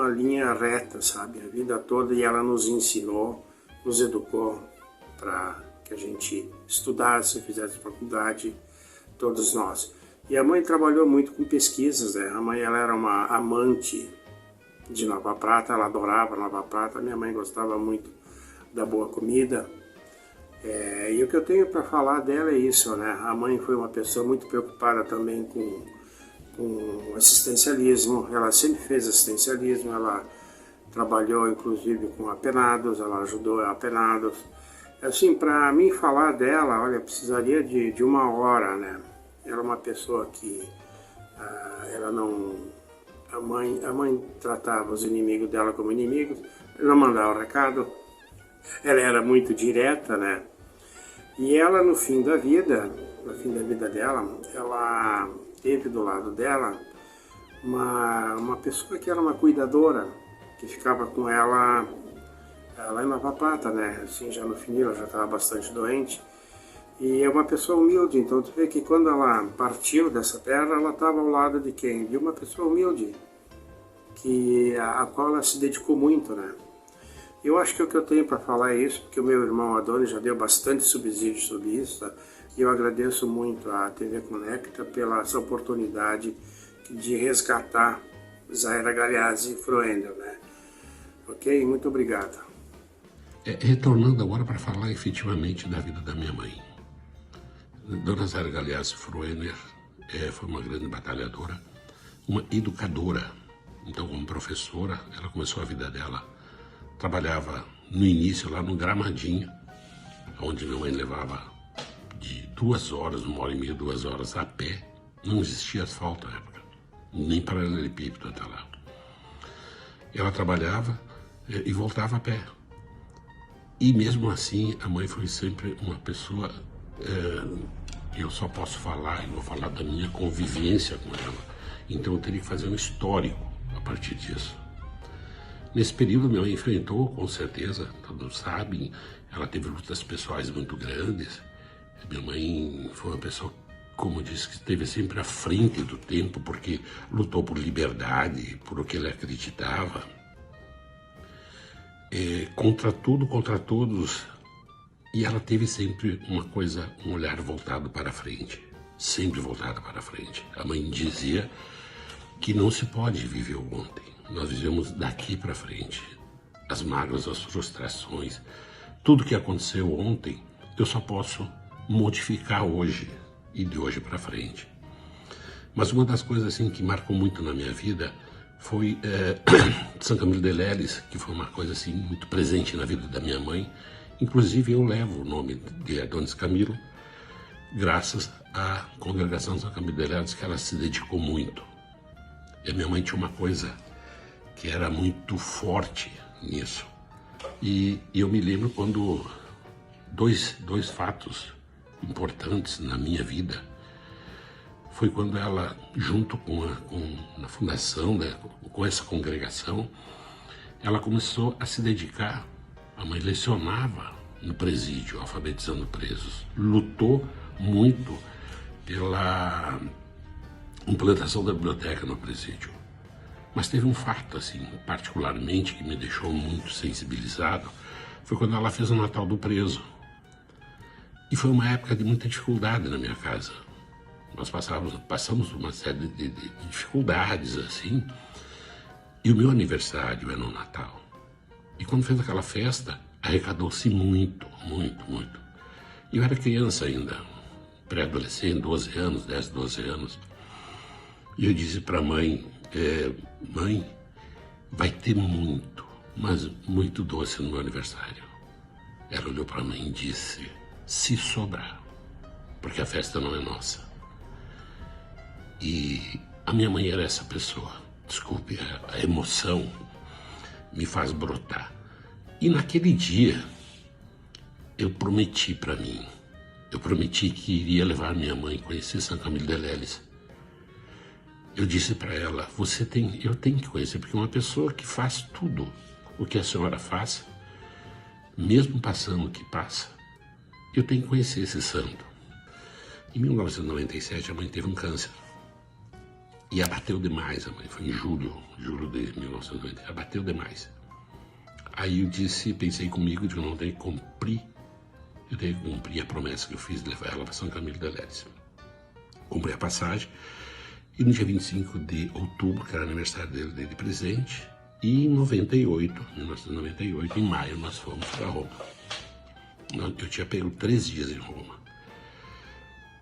linha reta, sabe? A vida toda, e ela nos ensinou, nos educou para que a gente estudasse, fizesse faculdade, todos nós. E a mãe trabalhou muito com pesquisas, né? A mãe, ela era uma amante de Nova Prata, ela adorava Nova Prata, minha mãe gostava muito da boa comida. E o que eu tenho para falar dela é isso, né? A mãe foi uma pessoa muito preocupada também com assistencialismo, ela sempre fez assistencialismo, ela trabalhou inclusive com apenados, ela ajudou apenados. Assim, para mim falar dela, olha, precisaria de 1 hora, né? Ela é uma pessoa que ela não... A mãe tratava os inimigos dela como inimigos, não mandava recado, ela era muito direta, né? E ela, no fim da vida dela, ela teve do lado dela uma pessoa que era uma cuidadora, que ficava com ela lá em Nova Prata, né? Assim, já no fim, ela já estava bastante doente. E é uma pessoa humilde, então tu vê que quando ela partiu dessa terra, ela estava ao lado de quem? De uma pessoa humilde, a qual ela se dedicou muito, né? Eu acho que o que eu tenho para falar é isso, porque o meu irmão Adonis já deu bastante subsídio sobre isso, tá? E eu agradeço muito à TV Conecta pela essa oportunidade de resgatar Zaira Galeazzi Froendel, né? Ok? Muito obrigado. Retornando agora para falar efetivamente da vida da minha mãe. Dona Zaira Galeazzi Froendel foi uma grande batalhadora, uma educadora. Então, como professora, ela começou a vida dela. Trabalhava no início lá no Gramadinho, onde minha mãe levava de 2 horas, 1h30, 2 horas a pé. Não existia asfalto na época, nem paralelepípedo até lá. Ela trabalhava e voltava a pé. E mesmo assim, a mãe foi sempre uma pessoa... eu só posso falar, e vou falar da minha convivência com ela. Então eu teria que fazer um histórico a partir disso. Nesse período, minha mãe enfrentou, com certeza, todos sabem, ela teve lutas pessoais muito grandes. Minha mãe foi uma pessoa, como eu disse, que esteve sempre à frente do tempo, porque lutou por liberdade, por o que ela acreditava. Contra tudo, contra todos. E ela teve sempre um olhar voltado para frente, sempre voltado para frente. A mãe dizia que não se pode viver o ontem. Nós vivemos daqui para frente. As mágoas, as frustrações, tudo que aconteceu ontem, eu só posso modificar hoje e de hoje para frente. Mas uma das coisas assim que marcou muito na minha vida foi São Camilo de Leles, que foi uma coisa assim muito presente na vida da minha mãe. Inclusive eu levo o nome de Adonis Camilo, graças à congregação São Camilo de Leles, que ela se dedicou muito. E a minha mãe tinha uma coisa que era muito forte nisso. E eu me lembro quando dois fatos importantes na minha vida foi quando ela, junto na fundação, né, com essa congregação, ela começou a se dedicar. A mãe lecionava no presídio, alfabetizando presos. Lutou muito pela implantação da biblioteca no presídio. Mas teve um fato, assim, particularmente, que me deixou muito sensibilizado, foi quando ela fez o Natal do Preso. E foi uma época de muita dificuldade na minha casa. Nós passamos uma série de dificuldades, assim, e o meu aniversário é no Natal. E quando fez aquela festa, arrecadou-se muito, muito, muito. Eu era criança ainda, pré-adolescente, 12 anos, 10, 12 anos. E eu disse para a mãe, mãe, vai ter muito, mas muito doce no meu aniversário. Ela olhou para mim e disse, se sobrar, porque a festa não é nossa. E a minha mãe era essa pessoa. Desculpe, a emoção me faz brotar. E naquele dia, eu prometi para mim, eu prometi que iria levar minha mãe a conhecer São Camilo de Leles. Eu disse para ela, eu tenho que conhecer, porque uma pessoa que faz tudo o que a senhora faz, mesmo passando o que passa, eu tenho que conhecer esse santo. Em 1997, a mãe teve um câncer. E abateu demais a mãe, foi em julho de 1990, abateu demais. Aí eu pensei comigo, eu tenho que cumprir a promessa que eu fiz de levar ela para São Camilo de Leles. Comprei a passagem e no dia 25 de outubro, que era aniversário dele, dei de presente, e em 1998, em maio, nós fomos para Roma. Eu tinha pego 3 dias em Roma.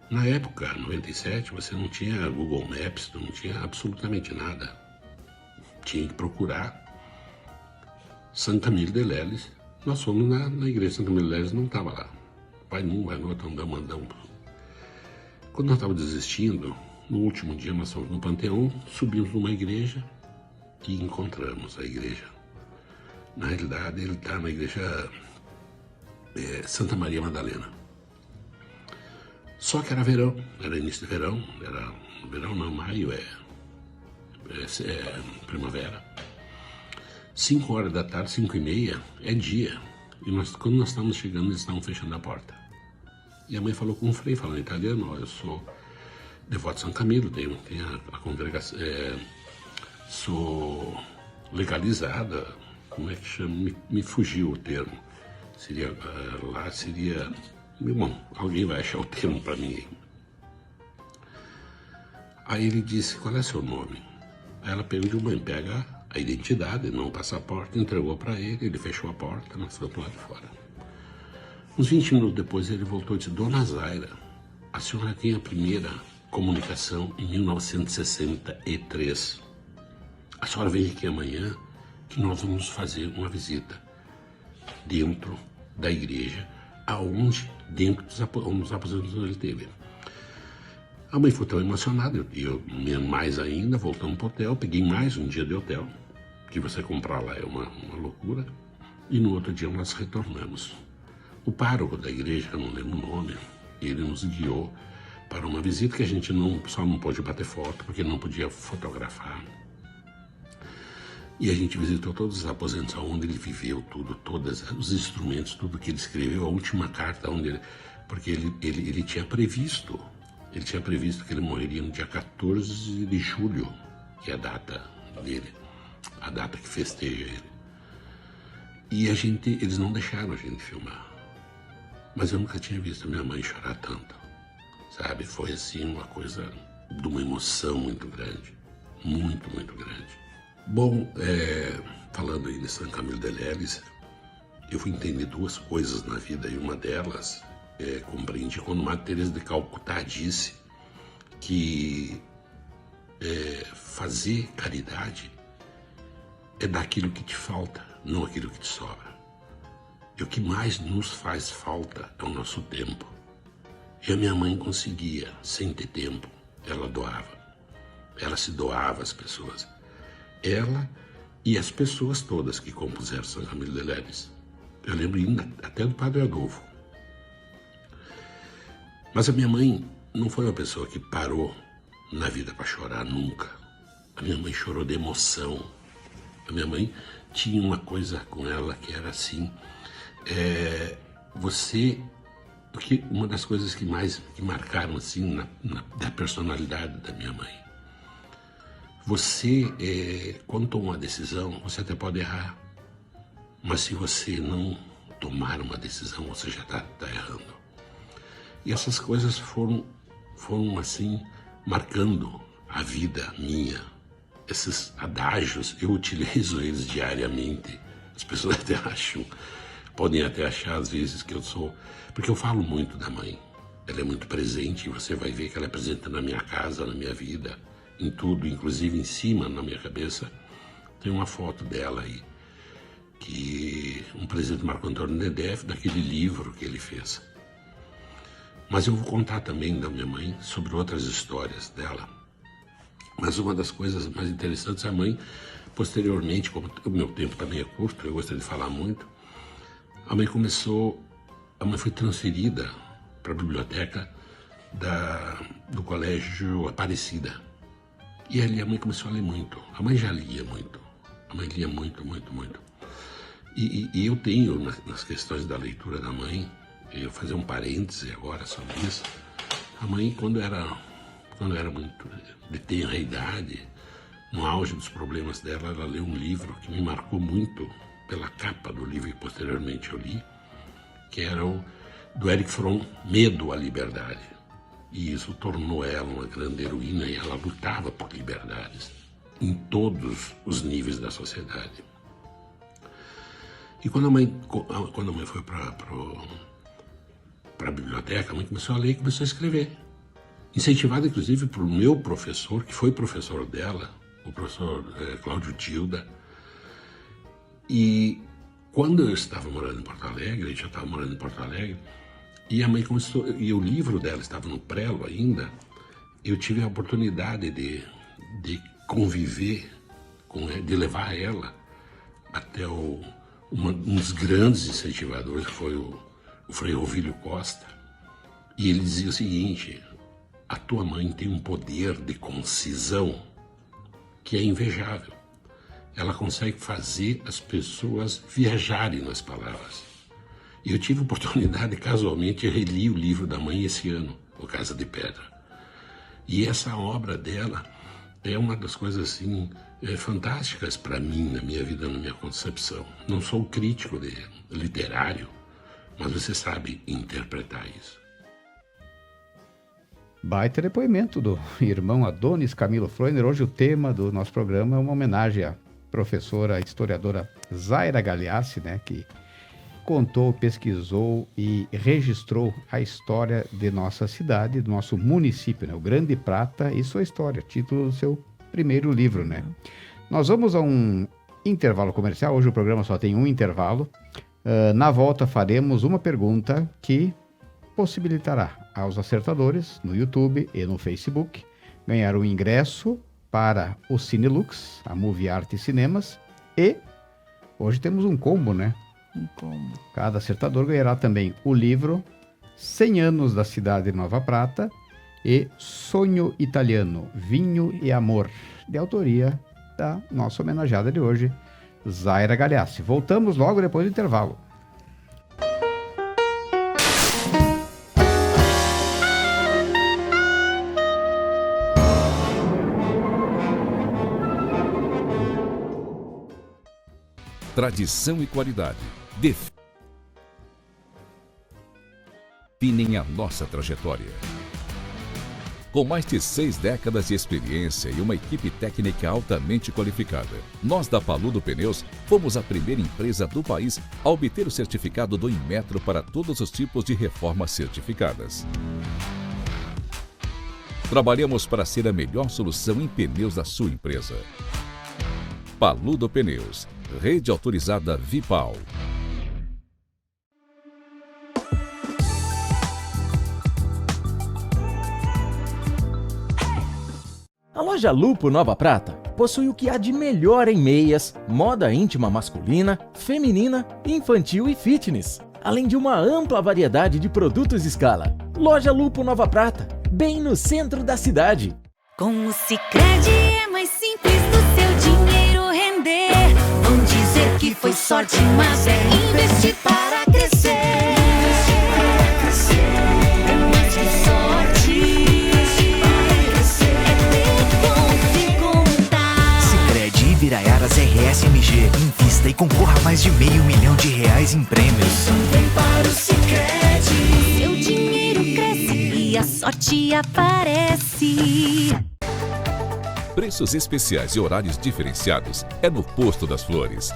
Na época, 97, você não tinha Google Maps, não tinha absolutamente nada. Tinha que procurar São Camilo de Leles. Nós fomos na igreja de São Camilo de Leles, não estava lá. Vai num, vai no outro, andamos. Quando nós estávamos desistindo, no último dia nós fomos no Panteão, subimos numa igreja e encontramos a igreja. Na realidade, ele está na igreja Santa Maria Madalena. Só que era verão, era início de verão, maio é primavera. 5 horas da tarde, 5h30, é dia. E quando nós estávamos chegando, eles estavam fechando a porta. E a mãe falou com o frei, falando em italiano: ó, eu sou devoto de São Camilo, tenho a congregação, sou legalizada, como é que chama? Me fugiu o termo. Seria... Bom, alguém vai achar o termo para mim. Aí ele disse: qual é seu nome? Aí ela pediu: mãe, pega a identidade, não o passaporte, entregou para ele, ele fechou a porta, nós ficamos lá de fora. Uns 20 minutos depois ele voltou e disse: Dona Zaira, a senhora tem a primeira comunicação em 1963. A senhora vem aqui amanhã que nós vamos fazer uma visita dentro da igreja, dentro dos aposentos onde ele teve. A mãe ficou tão emocionada, e eu mais ainda, voltamos para o hotel, peguei mais um dia de hotel, que você comprar lá é uma loucura, e no outro dia nós retornamos. O pároco da igreja, eu não lembro o nome, ele nos guiou para uma visita que a gente só não pôde bater foto, porque não podia fotografar. E a gente visitou todos os aposentos onde ele viveu, todos os instrumentos, tudo que ele escreveu, a última carta porque ele tinha previsto que ele morreria no dia 14 de julho, que é a data dele, a data que festeja ele. E eles não deixaram a gente filmar. Mas eu nunca tinha visto minha mãe chorar tanto, sabe? Foi assim uma coisa de uma emoção muito grande, muito, muito grande. Bom, falando aí de São Camilo de Leles, eu fui entender duas coisas na vida, e uma delas compreendi quando Madre Teresa de Calcutá disse que fazer caridade é dar aquilo que te falta, não aquilo que te sobra. E o que mais nos faz falta é o nosso tempo. E a minha mãe conseguia, sem ter tempo, ela doava. Ela se doava às pessoas. Ela e as pessoas todas que compuseram São Camilo de Leles. Eu lembro ainda até do Padre Adolfo. Mas a minha mãe não foi uma pessoa que parou na vida para chorar nunca. A minha mãe chorou de emoção. A minha mãe tinha uma coisa com ela que era assim, porque uma das coisas que marcaram assim da personalidade da minha mãe, você, quando toma uma decisão, você até pode errar, mas se você não tomar uma decisão, você já está errando. E essas coisas foram assim, marcando a vida minha. Esses adágios, eu utilizo eles diariamente. As pessoas podem até achar às vezes que eu sou... Porque eu falo muito da mãe. Ela é muito presente, e você vai ver que ela é presente na minha casa, na minha vida, em tudo, inclusive em cima, na minha cabeça, tem uma foto dela aí, que um presente do Marco Antônio Nedef, daquele livro que ele fez. Mas eu vou contar também da minha mãe sobre outras histórias dela. Mas uma das coisas mais interessantes, a mãe, posteriormente, como o meu tempo também é curto, eu gostaria de falar muito, a mãe foi transferida para a biblioteca do Colégio Aparecida. E ali a mãe começou a ler muito. A mãe já lia muito. A mãe lia muito, muito, muito. E eu tenho, nas questões da leitura da mãe, eu vou fazer um parêntese agora sobre isso. A mãe, quando era muito de tenra idade, no auge dos problemas dela, ela leu um livro que me marcou muito pela capa do livro que posteriormente eu li, que era o do Erich Fromm, Medo à Liberdade. E isso tornou ela uma grande heroína, e ela lutava por liberdades em todos os níveis da sociedade. E quando a mãe foi para a biblioteca, a mãe começou a ler e começou a escrever. Incentivada, inclusive, por meu professor, que foi professor dela, o professor Cláudio Tilda. E quando eu estava morando em Porto Alegre, a gente já estava morando em Porto Alegre, e a mãe começou, e o livro dela estava no prelo ainda, eu tive a oportunidade de conviver com ela, de levar ela até um dos grandes incentivadores, que foi o Frei Rovílio Costa. E ele dizia o seguinte: a tua mãe tem um poder de concisão que é invejável. Ela consegue fazer as pessoas viajarem nas palavras. E eu tive a oportunidade, casualmente, reli o livro da mãe esse ano, O Casa de Pedra. E essa obra dela é uma das coisas assim fantásticas para mim, na minha vida, na minha concepção. Não sou crítico literário, mas você sabe interpretar isso. Baita depoimento do irmão Adonis Camilo Freuner. Hoje o tema do nosso programa é uma homenagem à professora, historiadora Zaira Gagliassi, né, que contou, pesquisou e registrou a história de nossa cidade, do nosso município, né, o Grande Prata e sua história, título do seu primeiro livro, né. Nós vamos a um intervalo comercial. Hoje o programa só tem um intervalo. Na volta faremos uma pergunta que possibilitará aos acertadores no YouTube e no Facebook ganhar um ingresso para o Cinelux, a Movie Art e Cinemas, e hoje temos um combo, né? Um combo. Cada acertador ganhará também o livro 100 anos da cidade de Nova Prata e Sonho Italiano, Vinho e Amor, de autoria da nossa homenageada de hoje, Zaira Gagliassi. Voltamos logo depois do intervalo. Tradição e qualidade definem a nossa trajetória. Com mais de 6 décadas de experiência e uma equipe técnica altamente qualificada, nós da Paludo Pneus fomos a primeira empresa do país a obter o certificado do Inmetro para todos os tipos de reformas certificadas. Trabalhamos para ser a melhor solução em pneus da sua empresa. Paludo Pneus, rede autorizada Vipal. A loja Lupo Nova Prata possui o que há de melhor em meias, moda íntima masculina, feminina, infantil e fitness, além de uma ampla variedade de produtos escala. Loja Lupo Nova Prata, bem no centro da cidade. Com o Sicredi é mais simples do seu dinheiro render. Vão dizer que foi sorte, mas é investir para crescer. Investir para crescer. É mais que sorte. Investir para crescer. É ter contar. Sicredi Ibiraiaras RSMG. Invista e concorra a mais de R$500 mil em prêmios. Vem para o Sicredi. Seu dinheiro cresce e a sorte aparece. Preços especiais e horários diferenciados é no Posto das Flores.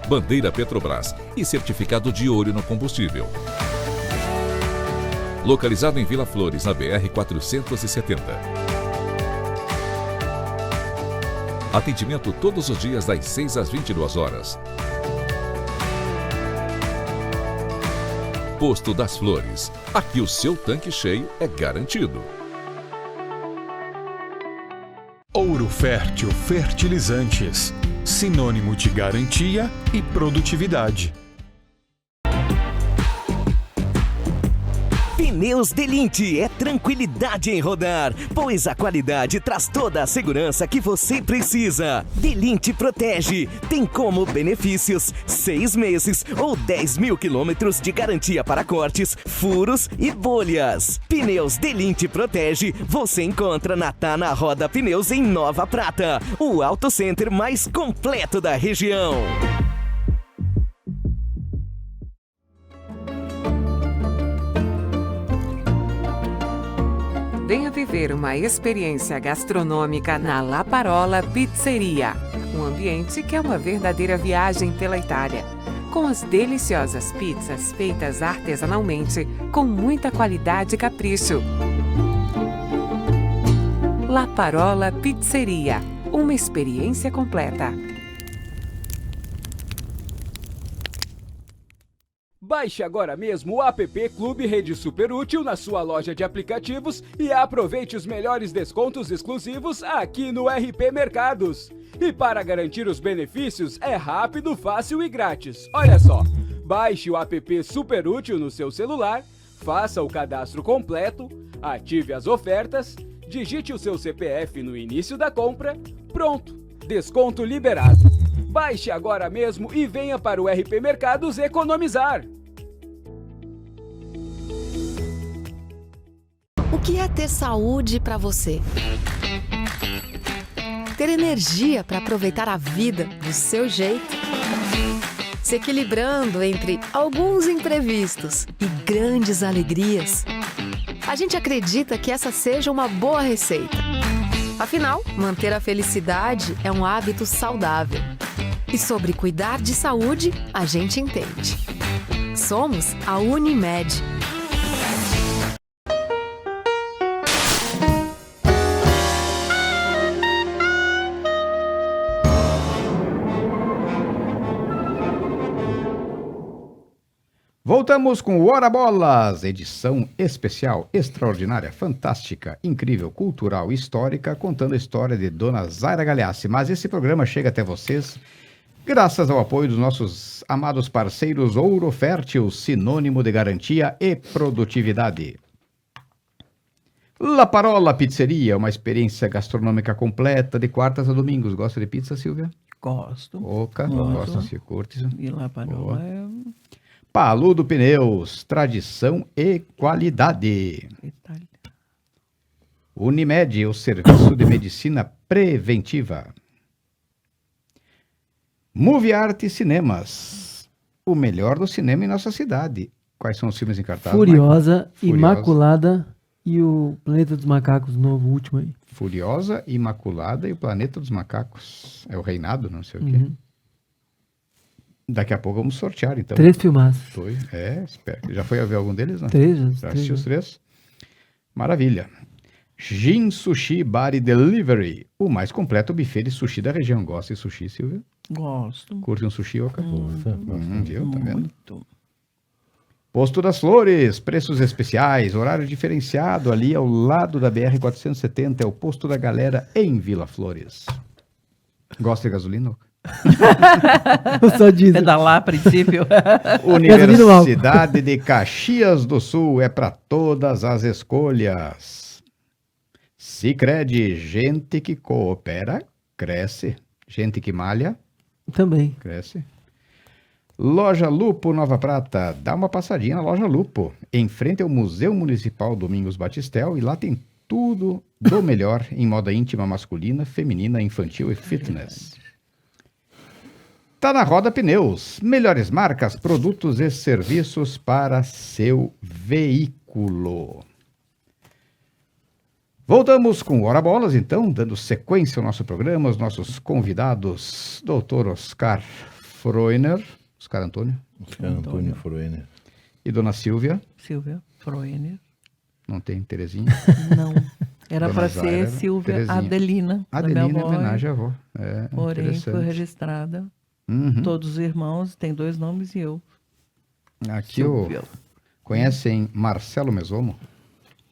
Bandeira Petrobras e certificado de ouro no combustível. Localizado em Vila Flores, na BR-470. Atendimento todos os dias das 6 às 22 horas. Posto das Flores. Aqui o seu tanque cheio é garantido. Ouro Fértil Fertilizantes, sinônimo de garantia e produtividade. Pneus Delinte é tranquilidade em rodar, pois a qualidade traz toda a segurança que você precisa. Delinte Protege tem como benefícios 6 meses ou 10 mil quilômetros de garantia para cortes, furos e bolhas. Pneus Delinte Protege você encontra na Tana Roda Pneus em Nova Prata, o auto center mais completo da região. Venha viver uma experiência gastronômica na La Parola Pizzeria, um ambiente que é uma verdadeira viagem pela Itália, com as deliciosas pizzas feitas artesanalmente, com muita qualidade e capricho. La Parola Pizzeria, uma experiência completa. Baixe agora mesmo o app Clube Rede Super Útil na sua loja de aplicativos e aproveite os melhores descontos exclusivos aqui no RP Mercados. E para garantir os benefícios é rápido, fácil e grátis. Olha só, baixe o app Super Útil no seu celular, Faça o cadastro completo, ative as ofertas, digite o seu CPF no início da compra, pronto, desconto liberado. Baixe agora mesmo e venha para o RP Mercados economizar. O que é ter saúde para você? Ter energia para aproveitar a vida do seu jeito? Se equilibrando entre alguns imprevistos e grandes alegrias? A gente acredita que essa seja uma boa receita. Afinal, manter a felicidade é um hábito saudável. E sobre cuidar de saúde, a gente entende. Somos a Unimed. Voltamos com o Hora Bolas, edição especial, extraordinária, fantástica, incrível, cultural e histórica, contando a história de Dona Zaira Galhaçi. Mas esse programa chega até vocês graças ao apoio dos nossos amados parceiros Ouro Fértil, sinônimo de garantia e produtividade. La Parola Pizzeria, uma experiência gastronômica completa de quartas a domingos. Gosta de pizza, Silvia? Gosto. Oca, gosta, se curte. E La Parola é... Paludo Pneus, tradição e qualidade. Itália. Unimed, o serviço de medicina preventiva. Movie Art Cinemas, o melhor do cinema em nossa cidade. Quais são os filmes em cartaz? Furiosa, Imaculada e o Planeta dos Macacos, novo, último aí. Furiosa, Imaculada e o Planeta dos Macacos. É o Reinado, não sei o quê. Daqui a pouco vamos sortear, então. 3 filmaços. Espero. Já foi a ver algum deles, não? 3, já assistiu os 3? Maravilha. Jin Sushi Bar e Delivery, o mais completo buffet de sushi da região. Gosta de sushi, Silvia? Gosto. Curte um sushi, Oca? Viu? Tá vendo? Muito. Posto das Flores, preços especiais, horário diferenciado ali ao lado da BR-470, é o Posto da Galera em Vila Flores. Gosta de gasolina, Oca? Só diz. Pedalar a princípio. Universidade de Caxias do Sul é para todas as escolhas. Sicredi, gente que coopera, cresce. Gente que malha, também cresce. Loja Lupo Nova Prata, dá uma passadinha na Loja Lupo, em frente ao Museu Municipal Domingos Batistel, e lá tem tudo do melhor em moda íntima masculina, feminina, infantil e fitness. Tá na Roda Pneus, melhores marcas, produtos e serviços para seu veículo. Voltamos com Hora Bolas, então, dando sequência ao nosso programa, os nossos convidados, Dr. Oscar Froiner, Oscar Antônio Froiner. E Dona Silvia. Silvia Froiner. Não tem Terezinha? Não. Era para ser Silvia Terezinha. Adelina. Adelina, da minha avó, homenagem à avó. Porém, foi registrada. Todos os irmãos, tem 2 nomes e eu. Aqui conhecem Marcelo Mesomo?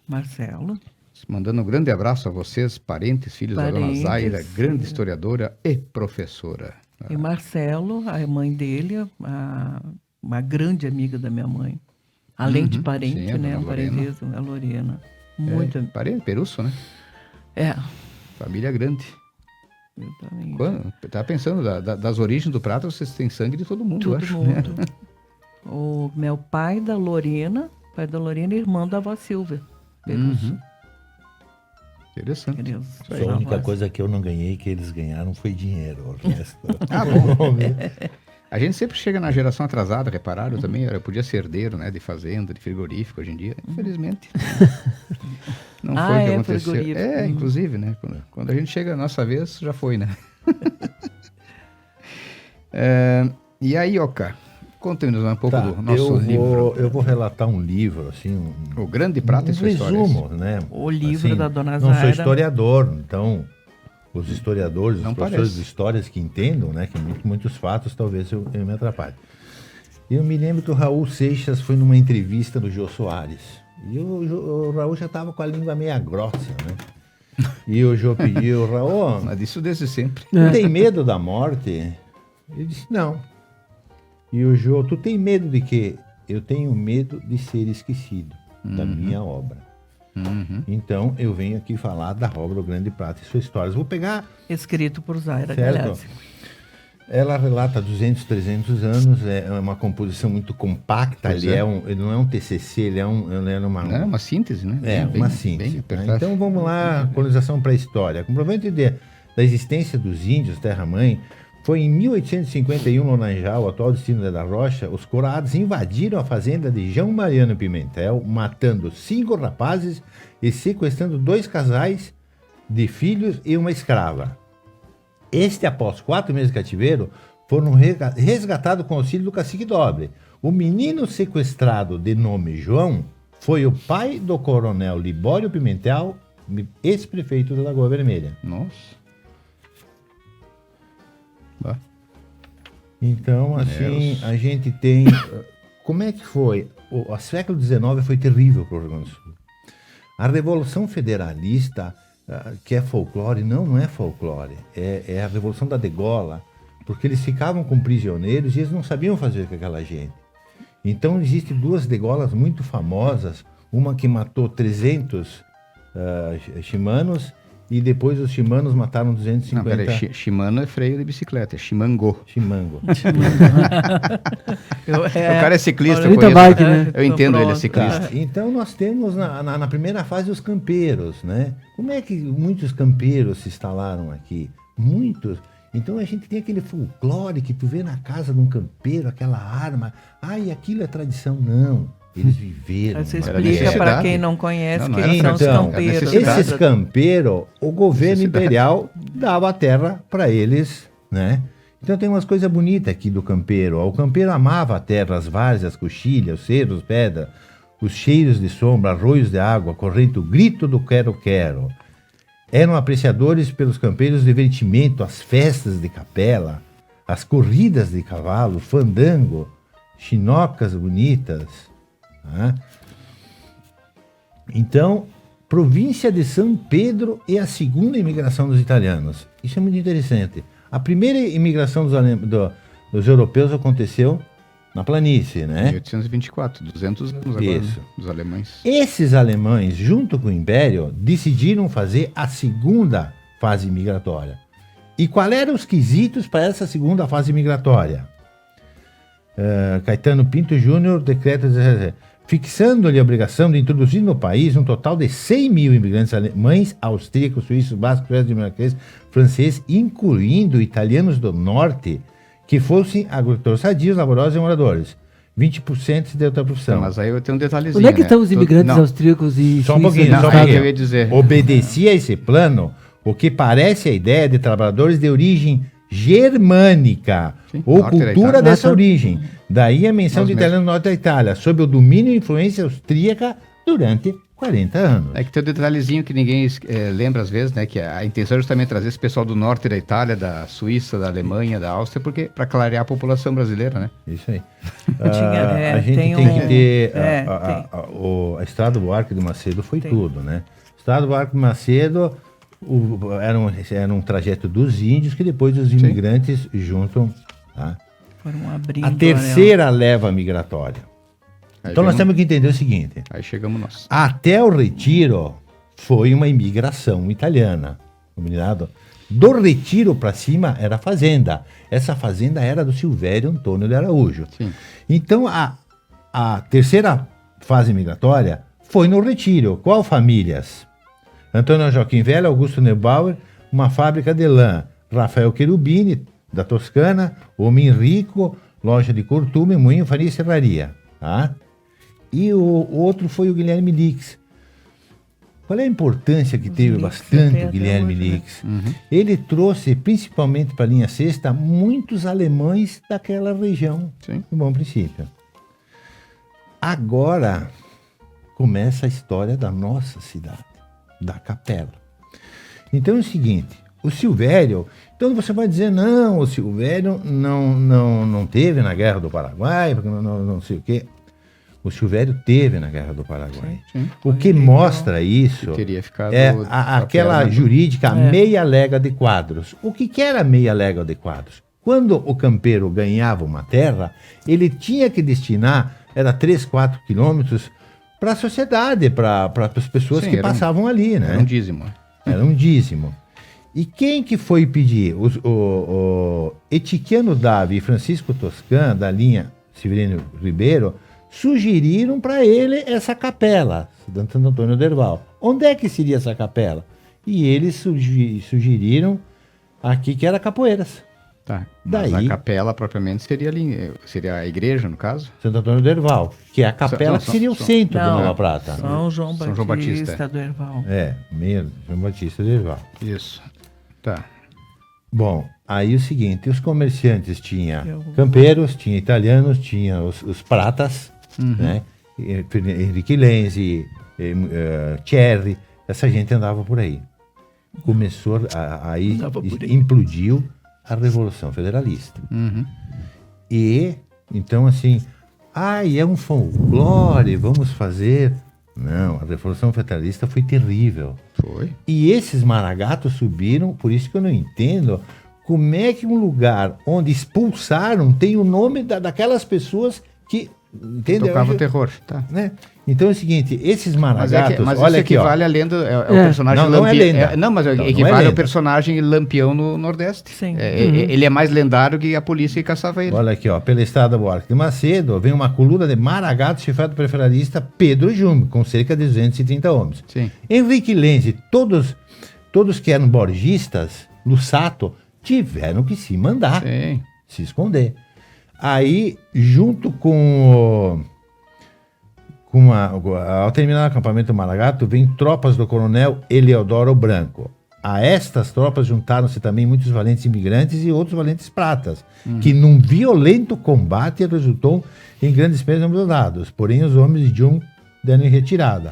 Marcelo. Mandando um grande abraço a vocês, parentes, filhos da Dona Zaira, grande historiadora e professora. E Marcelo, a mãe dele, uma grande amiga da minha mãe. Além de parente, né? Um parentesco, a Lorena. Muito. Parente, Perusso, né? É. Família grande. Tá pensando, das origens do prato, vocês têm sangue de todo mundo, todo acho. Mundo. Né? O meu pai da Lorena e irmão da avó Silvia. Interessante. A única coisa que eu não ganhei, que eles ganharam, foi dinheiro. O resto... bom. A gente sempre chega na geração atrasada, repararam também? Eu podia ser herdeiro, né? De fazenda, de frigorífico hoje em dia. Infelizmente. Não foi o que aconteceu. Inclusive, né? Quando a gente chega a nossa vez, já foi, né? E aí, Oca, conta-nos um pouco do nosso livro. Eu vou relatar um livro, assim... O Grande Prato e sua história. Né? O livro assim, da Dona Zaira. Não sou historiador, então... Os historiadores, os professores de histórias que entendam, né? Que muitos fatos, talvez eu me atrapalhe. Eu me lembro que o Raul Seixas foi numa entrevista no Jô Soares. E o Raul já estava com a língua meia grossa, né? E o Jô pediu, Raul... Mas isso desde sempre. Tu tem medo da morte? Ele disse, não. E o Jô, tu tem medo de quê? Eu tenho medo de ser esquecido. da minha obra. Uhum. Então, eu venho aqui falar da obra O Grande Prata e suas histórias. Vou pegar... Escrito por Zaira Certo. Galhazzi. Ela relata 200, 300 anos, é uma composição muito compacta, Pois ele, é. ele não é um TCC, ele é uma síntese, né? É, Bem- uma bem síntese. apertado. Então vamos lá, colonização pré-história. Comprovante da existência dos índios terra-mãe, foi em 1851, no Laranjal, atual destino da Rocha, os coroados invadiram a fazenda de João Mariano Pimentel, matando 5 rapazes e sequestrando 2 casais de filhos e uma escrava. Após 4 meses de cativeiro, foram resgatados com auxílio do cacique Dobre. O menino sequestrado, de nome João, foi o pai do coronel Libório Pimentel, ex-prefeito da Lagoa Vermelha. Nossa. Então, assim, a gente tem... Como é que foi? O século XIX foi terrível para o Rio Grande do Sul. A Revolução Federalista, que é folclore, não é folclore. É a Revolução da degola, porque eles ficavam com prisioneiros e eles não sabiam fazer com aquela gente. Então, existem 2 degolas muito famosas, uma que matou 300 chimanos, e depois os chimanos mataram 250... Não, peraí, Shimano é freio de bicicleta, é Chimango. Chimango. O cara é ciclista, eu Muita conheço. bike, né? Eu entendo, ele é ciclista. Tá, então nós temos na primeira fase os campeiros, né? Como é que muitos campeiros se instalaram aqui? Muitos. Então a gente tem aquele folclore que tu vê na casa de um campeiro, aquela arma. Ai, aquilo é tradição. Não. Eles viveram. Você explica para quem não conhece Não, quem são os campeiros. Esses campeiros, o governo imperial dava a terra para eles, né? Então tem umas coisas bonitas aqui do campeiro. O campeiro amava a terra, as várzeas, as coxilhas, os cerros, pedra, os cheiros de sombra, arroios de água, corrente, o grito do quero-quero. Eram apreciadores pelos campeiros de divertimento, as festas de capela, as corridas de cavalo, fandango, chinocas bonitas. Né? Então, província de São Pedro é a segunda imigração dos italianos. Isso é muito interessante. A primeira imigração dos europeus aconteceu na planície, né? 1824, 200 anos agora, Isso. né? Dos alemães. Esses alemães, junto com o Império, decidiram fazer a segunda fase migratória. E qual eram os quesitos para essa segunda fase migratória? Caetano Pinto Júnior decreta fixando-lhe a obrigação de introduzir no país um total de 100 mil imigrantes alemães, austríacos, suíços, bascos, dinamarqueses, franceses, incluindo italianos do norte, que fossem agricultores sadios, laboriosos e moradores. 20% de outra profissão. Mas aí eu tenho um detalhezinho. Onde é que estão os imigrantes austríacos e Só um suíços? pouquinho, só um pouquinho. eu ia dizer. Obedecia a esse plano o que parece a ideia de trabalhadores de origem germânica, ou norte da cultura Itália. dessa origem. Daí a menção Nós de mesmos. italiano no norte da Itália, sob o domínio e influência austríaca durante 40 anos. É que tem um detalhezinho que ninguém lembra às vezes, né? Que a intenção é justamente trazer esse pessoal do norte da Itália, da Suíça, da Alemanha, da Áustria, porque para clarear a população brasileira, né? Isso aí. Tinha, a gente tem tem que ter... tem. A Estrada do Buarque de Macedo foi tudo, né? Estrada do Buarque de Macedo era um trajeto dos índios que depois os imigrantes juntam. Tá? Foram abrindo, A terceira leva migratória. Aí Então nós chegamos- temos que entender o seguinte. Aí chegamos nós. Até o Retiro foi uma imigração italiana. Combinado? Do Retiro para cima era fazenda. Essa fazenda era do Silvério Antônio de Araújo. Então a terceira fase migratória foi no Retiro. Qual famílias? Antônio Joaquim Velho, Augusto Neubauer, uma fábrica de lã. Rafael Cherubini, da Toscana, Homem Rico, loja de cortume, moinho, farinha e serraria. Tá? E o outro foi o Guilherme Lix. Qual é a importância que teve bastante o Guilherme Lix? Ele trouxe, principalmente para a linha sexta, muitos alemães daquela região. No bom princípio. Agora começa a história da nossa cidade, da Capela. Então é o seguinte, o Silvério... Então você vai dizer, não, o Silvério não teve na Guerra do Paraguai, porque não sei o quê. O Silvério teve na Guerra do Paraguai. O que mostra isso Que teria ficado é com a aquela perna- jurídica meia lega de quadros. O que era meia lega de quadros? Quando o campeiro ganhava uma terra, ele tinha que destinar, era 3, 4 quilômetros, para a sociedade, para as pessoas Sim, que era um- passavam ali, né? Era um dízimo. Era um dízimo. E quem que foi pedir? O Etiquiano Davi e Francisco Toscan, da linha Severino Ribeiro, sugeriram para ele essa capela, Santo Antônio Derval. Onde é que seria essa capela? E eles sugeriram aqui que era Capoeiras. Tá. Mas Daí- a capela propriamente seria ali, seria a igreja, no caso? Santo Antônio Derval, que é a capela que seria o centro de Nova Prata. São João São João Batista, Batista. do Herval. É, meio João Batista Derval. Isso. Tá. Bom, aí o seguinte, os comerciantes tinha campeiros, tinha italianos, tinha os pratas, Uhum. né? Henrique Lenzi, Cherry, essa gente andava por aí. Começou aí Andava por aí. implodiu a Revolução Federalista. Uhum. E então assim, é um folclore, vamos fazer. Não, a Revolução Federalista foi terrível. Foi. E esses maragatos subiram, por isso que eu não entendo como é que um lugar onde expulsaram tem o nome daquelas pessoas que, entendeu? Tocava o terror, tá. Né? Então é o seguinte, esses Mas, maragatos, mas olha isso aqui, ó. equivale à lenda, é o personagem Não é lenda. não, mas Não, não é equivale ao lenda. personagem Lampião no Nordeste. Sim. Ele é mais lendário que a polícia que caçava ele. Olha aqui, ó, pela estrada Buarque de Macedo, vem uma coluna de maragatos chefado pelo federalista Pedro Jume, com cerca de 230 homens. Sim. Henrique Lenzi, todos que eram borgistas, Lussato, tiveram que se mandar, se esconder. Aí, junto ao terminar o acampamento Maragato, vem tropas do coronel Eleodoro Branco. A estas tropas juntaram-se também muitos valentes imigrantes e outros valentes pratas, que num violento combate resultou em grandes perdas ambulados. Porém, os homens de Jung deram em retirada.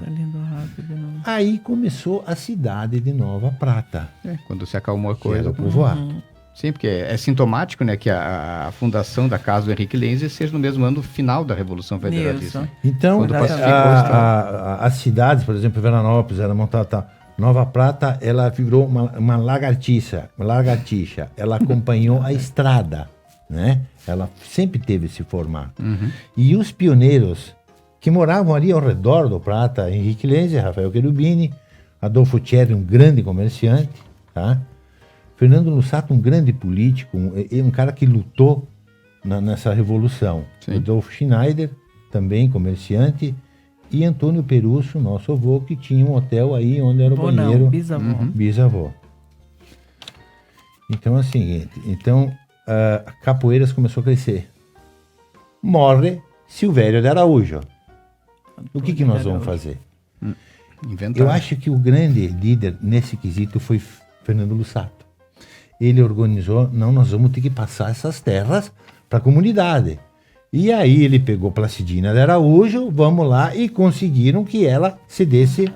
Aí começou a cidade de Nova Prata. Quando se acalmou a Que coisa. era o povoado. Sim, porque é sintomático, né, que a fundação da casa do Henrique Lenzi seja no mesmo ano final da Revolução Federalista. Então, Quando pacificou o estado. as cidades, por exemplo, Veranópolis, era montada. Nova Prata, ela virou uma lagartixa. Ela acompanhou a estrada, né? Ela sempre teve esse formato. E os pioneiros que moravam ali ao redor do Prata, Henrique Lenzi, Rafael Cherubini, Adolfo Cherry, um grande comerciante, tá? Fernando Lussato, um grande político, um cara que lutou nessa revolução. Adolfo Schneider, também comerciante, e Antônio Perusso, nosso avô, que tinha um hotel aí onde era o banheiro. Bisavô. Bisavô. Então é o seguinte, Capoeiras começou a crescer. Morre Silvério de Araújo. O que nós vamos fazer? Inventar. Eu acho que o grande líder nesse quesito foi Fernando Lussato. Ele organizou, nós vamos ter que passar essas terras para a comunidade. E aí ele pegou Placidina de Araújo, vamos lá, e conseguiram que ela cedesse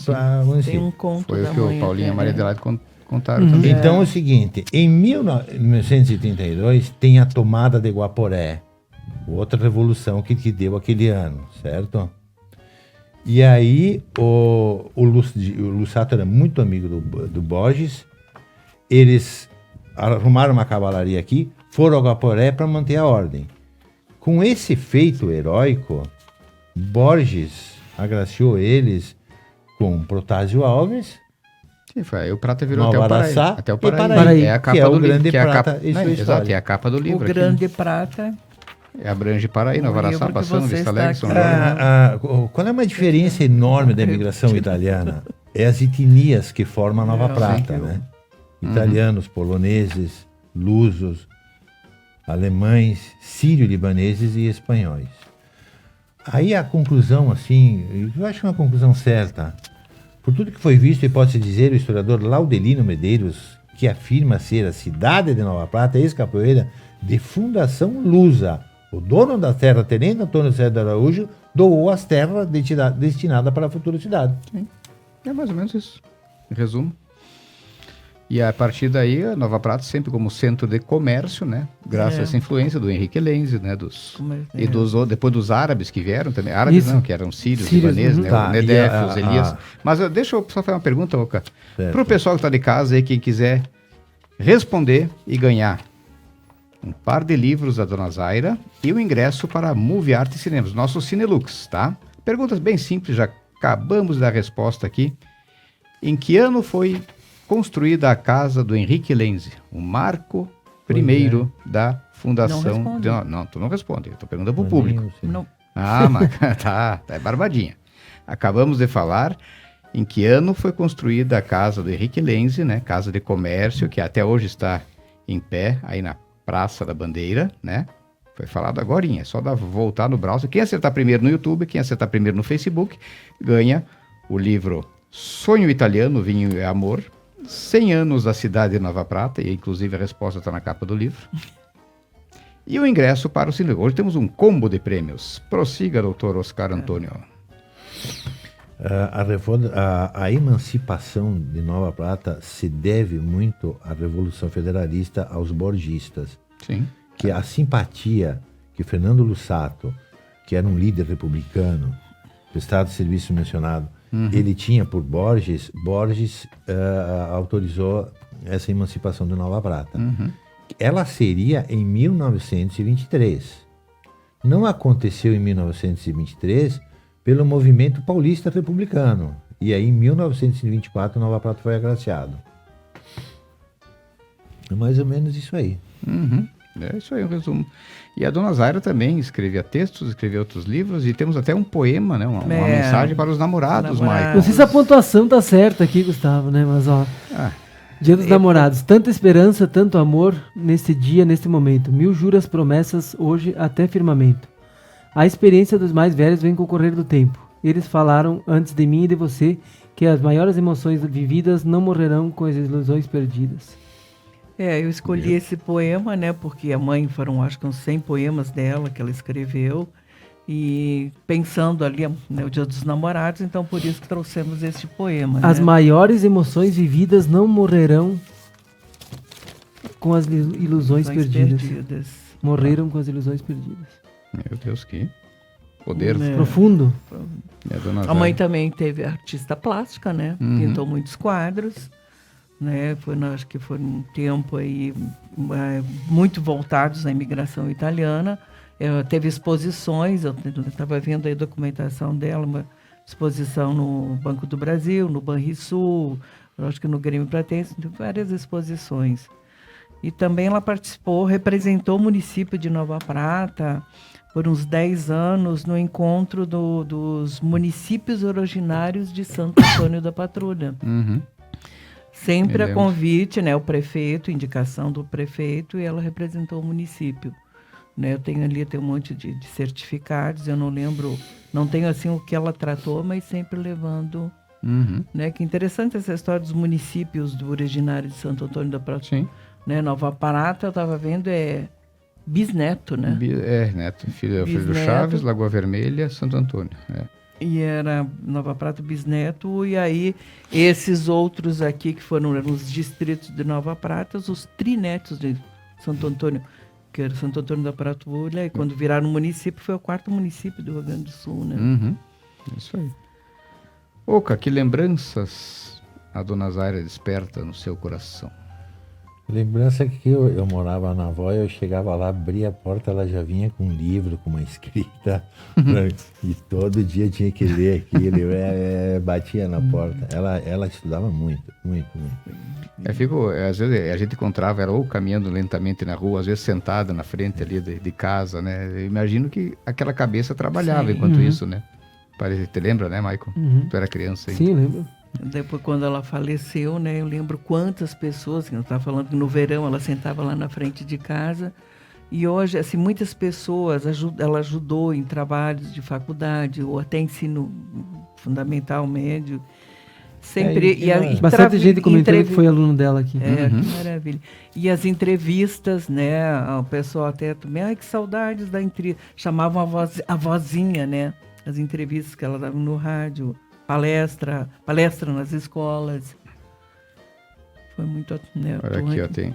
para Tem um conto Foi da o que o mãe Paulinho e a até, Maria né? Adelaide contaram também. Então é o seguinte, em 1932 tem a tomada de Guaporé, outra revolução que deu aquele ano, certo? E aí o Lussato era muito amigo do Borges, eles arrumaram uma cavalaria aqui, foram ao Guaporé para manter a ordem. Com esse feito heróico, Borges agraciou eles com Protásio Alves. Sim, foi. Aí o Prata virou Nova até o Paraí. Araçá Até o e Paraí. Paraí, É a capa que é do o livro. Grande que é a Prata capa, e sua exato, história. é a capa do livro. O aqui. Grande Prata. Abrange Paraí, Nova Araçá, livro que passando, você Vista está Alegre, São aqui. João. Qual é uma diferença enorme da imigração italiana? É as etnias que formam a Nova Prata, né? Italianos, poloneses, lusos, alemães, sírio-libaneses e espanhóis. Aí a conclusão, assim, eu acho uma conclusão certa. Por tudo que foi visto, e pode-se dizer, o historiador Laudelino Medeiros, que afirma ser a cidade de Nova Prata, ex-capoeira, de fundação lusa. O dono da terra, Tenente Antônio César de Araújo, doou as terras destinadas para a futura cidade. Sim. É mais ou menos isso. Em resumo. E a partir daí, a Nova Prata sempre como centro de comércio, né? Graças a essa influência do Henrique Lenzi, né? Depois dos árabes que vieram também. Árabes Isso. não, que eram sírios, libaneses, né? Tá, O Nedef, os Elias. Mas deixa eu só fazer uma pergunta, Oca. Para o pessoal que está de casa aí, quem quiser responder e ganhar um par de livros da Dona Zaira e o ingresso para Movie Arte Cinemas, nosso Cinelux, tá? Perguntas bem simples, já acabamos da resposta aqui. Em que ano foi construída a casa do Henrique Lenzi, o marco primeiro da fundação? Não, tu não responde, eu estou perguntando para o público. Não. Ah, mas tá barbadinha. Acabamos de falar em que ano foi construída a casa do Henrique Lenzi, né? Casa de comércio, que até hoje está em pé, aí na Praça da Bandeira, né? Foi falado agorinha, é só voltar no browser. Quem acertar primeiro no YouTube, quem acertar primeiro no Facebook, ganha o livro Sonho Italiano, Vinho e Amor, 100 anos da cidade de Nova Prata, e inclusive a resposta está na capa do livro. E o ingresso para o cinema. Hoje temos um combo de prêmios. Prossiga, doutor Oscar Antônio. A emancipação de Nova Prata se deve muito à Revolução Federalista, aos borgistas. Sim. Que a simpatia que Fernando Lussato, que era um líder republicano, do Estado de Serviço mencionado, ele tinha por Borges autorizou essa emancipação de Nova Prata. Ela seria em 1923. Não aconteceu em 1923 pelo movimento paulista republicano. E aí, em 1924, Nova Prata foi agraciado. É mais ou menos isso aí. É isso aí, um resumo. E a dona Zaira também escrevia textos, escrevia outros livros, e temos até um poema, né? Uma mensagem para os namorados, Maicon. Não sei se a pontuação tá certa aqui, Gustavo, né? Mas ó, Dia dos Namorados, tanta esperança, tanto amor, neste dia, neste momento. 1000 juras, promessas, hoje até firmamento. A experiência dos mais velhos vem com o correr do tempo. Eles falaram, antes de mim e de você, que as maiores emoções vividas não morrerão com as ilusões perdidas. Eu escolhi esse poema, né, porque a mãe foram, acho que uns 100 poemas dela que ela escreveu, e pensando ali, né, o Dia dos Namorados, então por isso que trouxemos este poema. As maiores emoções vividas não morrerão com as ilusões perdidas. Morreram com as ilusões perdidas. Meu Deus, que poder profundo. A mãe também teve artista plástica, né, pintou muitos quadros. Né, acho que foi um tempo aí muito voltados à imigração italiana. Teve exposições, eu estava vendo a documentação dela, uma exposição no Banco do Brasil, no Banrisul, acho que no Grêmio Pratense, várias exposições. E também ela representou o município de Nova Prata por uns 10 anos no encontro dos municípios originários de Santo Antônio da Patrulha. Sempre a convite, né, o prefeito, indicação do prefeito, e ela representou o município. Né, eu tenho ali um monte de certificados, eu não lembro, não tenho assim o que ela tratou, mas sempre levando. Né, que interessante essa história dos municípios originários de Santo Antônio da Prata. Sim. Né, Nova Prata, eu estava vendo, bisneto, né? Neto, filho do Chaves, Lagoa Vermelha, Santo Antônio. E era Nova Prata, bisneto, e aí esses outros aqui que foram os distritos de Nova Prata, os trinetos de Santo Antônio, que era Santo Antônio da Patrulha, e quando viraram município, foi o 4º município do Rio Grande do Sul, né? Isso aí. Oca, que lembranças a dona Zaira desperta no seu coração? Lembrança que eu morava na avó, eu chegava lá, abria a porta, ela já vinha com um livro, com uma escrita, e todo dia tinha que ler aquilo, batia na porta. Ela estudava muito. Às vezes a gente encontrava ela ou caminhando lentamente na rua, às vezes sentada na frente ali de casa, né? Eu imagino que aquela cabeça trabalhava enquanto isso, né? Te lembra, né, Maicon? Tu era criança aí. Sim, lembro. Depois, quando ela faleceu, né, eu lembro quantas pessoas, eu estava falando que no verão ela sentava lá na frente de casa, e hoje, assim, muitas pessoas, ela ajudou em trabalhos de faculdade, ou até ensino fundamental, médio, sempre... Bastante gente comentando que foi aluno dela aqui. Que maravilha. E as entrevistas, né, o pessoal até também, que saudades da entrevista, chamavam a vozinha, né, as entrevistas que ela dava no rádio, palestra nas escolas. Foi muito... Né, olha aqui, ó,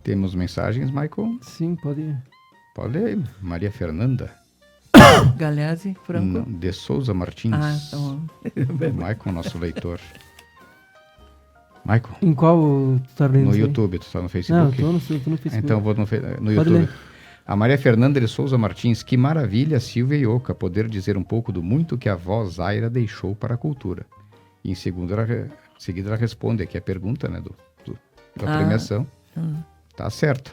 temos mensagens, Michael? Sim, pode ir. Pode ir. Maria Fernanda. Galhazzi, Franco? Não, de Souza Martins. Então... Michael, nosso leitor. Michael. Em qual tu tá lendo? No YouTube, tu tá no Facebook? Não, eu tô no Facebook. Então vou no YouTube. A Maria Fernanda de Souza Martins, que maravilha, Silvia e Oca, poder dizer um pouco do muito que a avó Zaira deixou para a cultura. E em seguida ela responde aqui a pergunta, né, da premiação. Tá certo.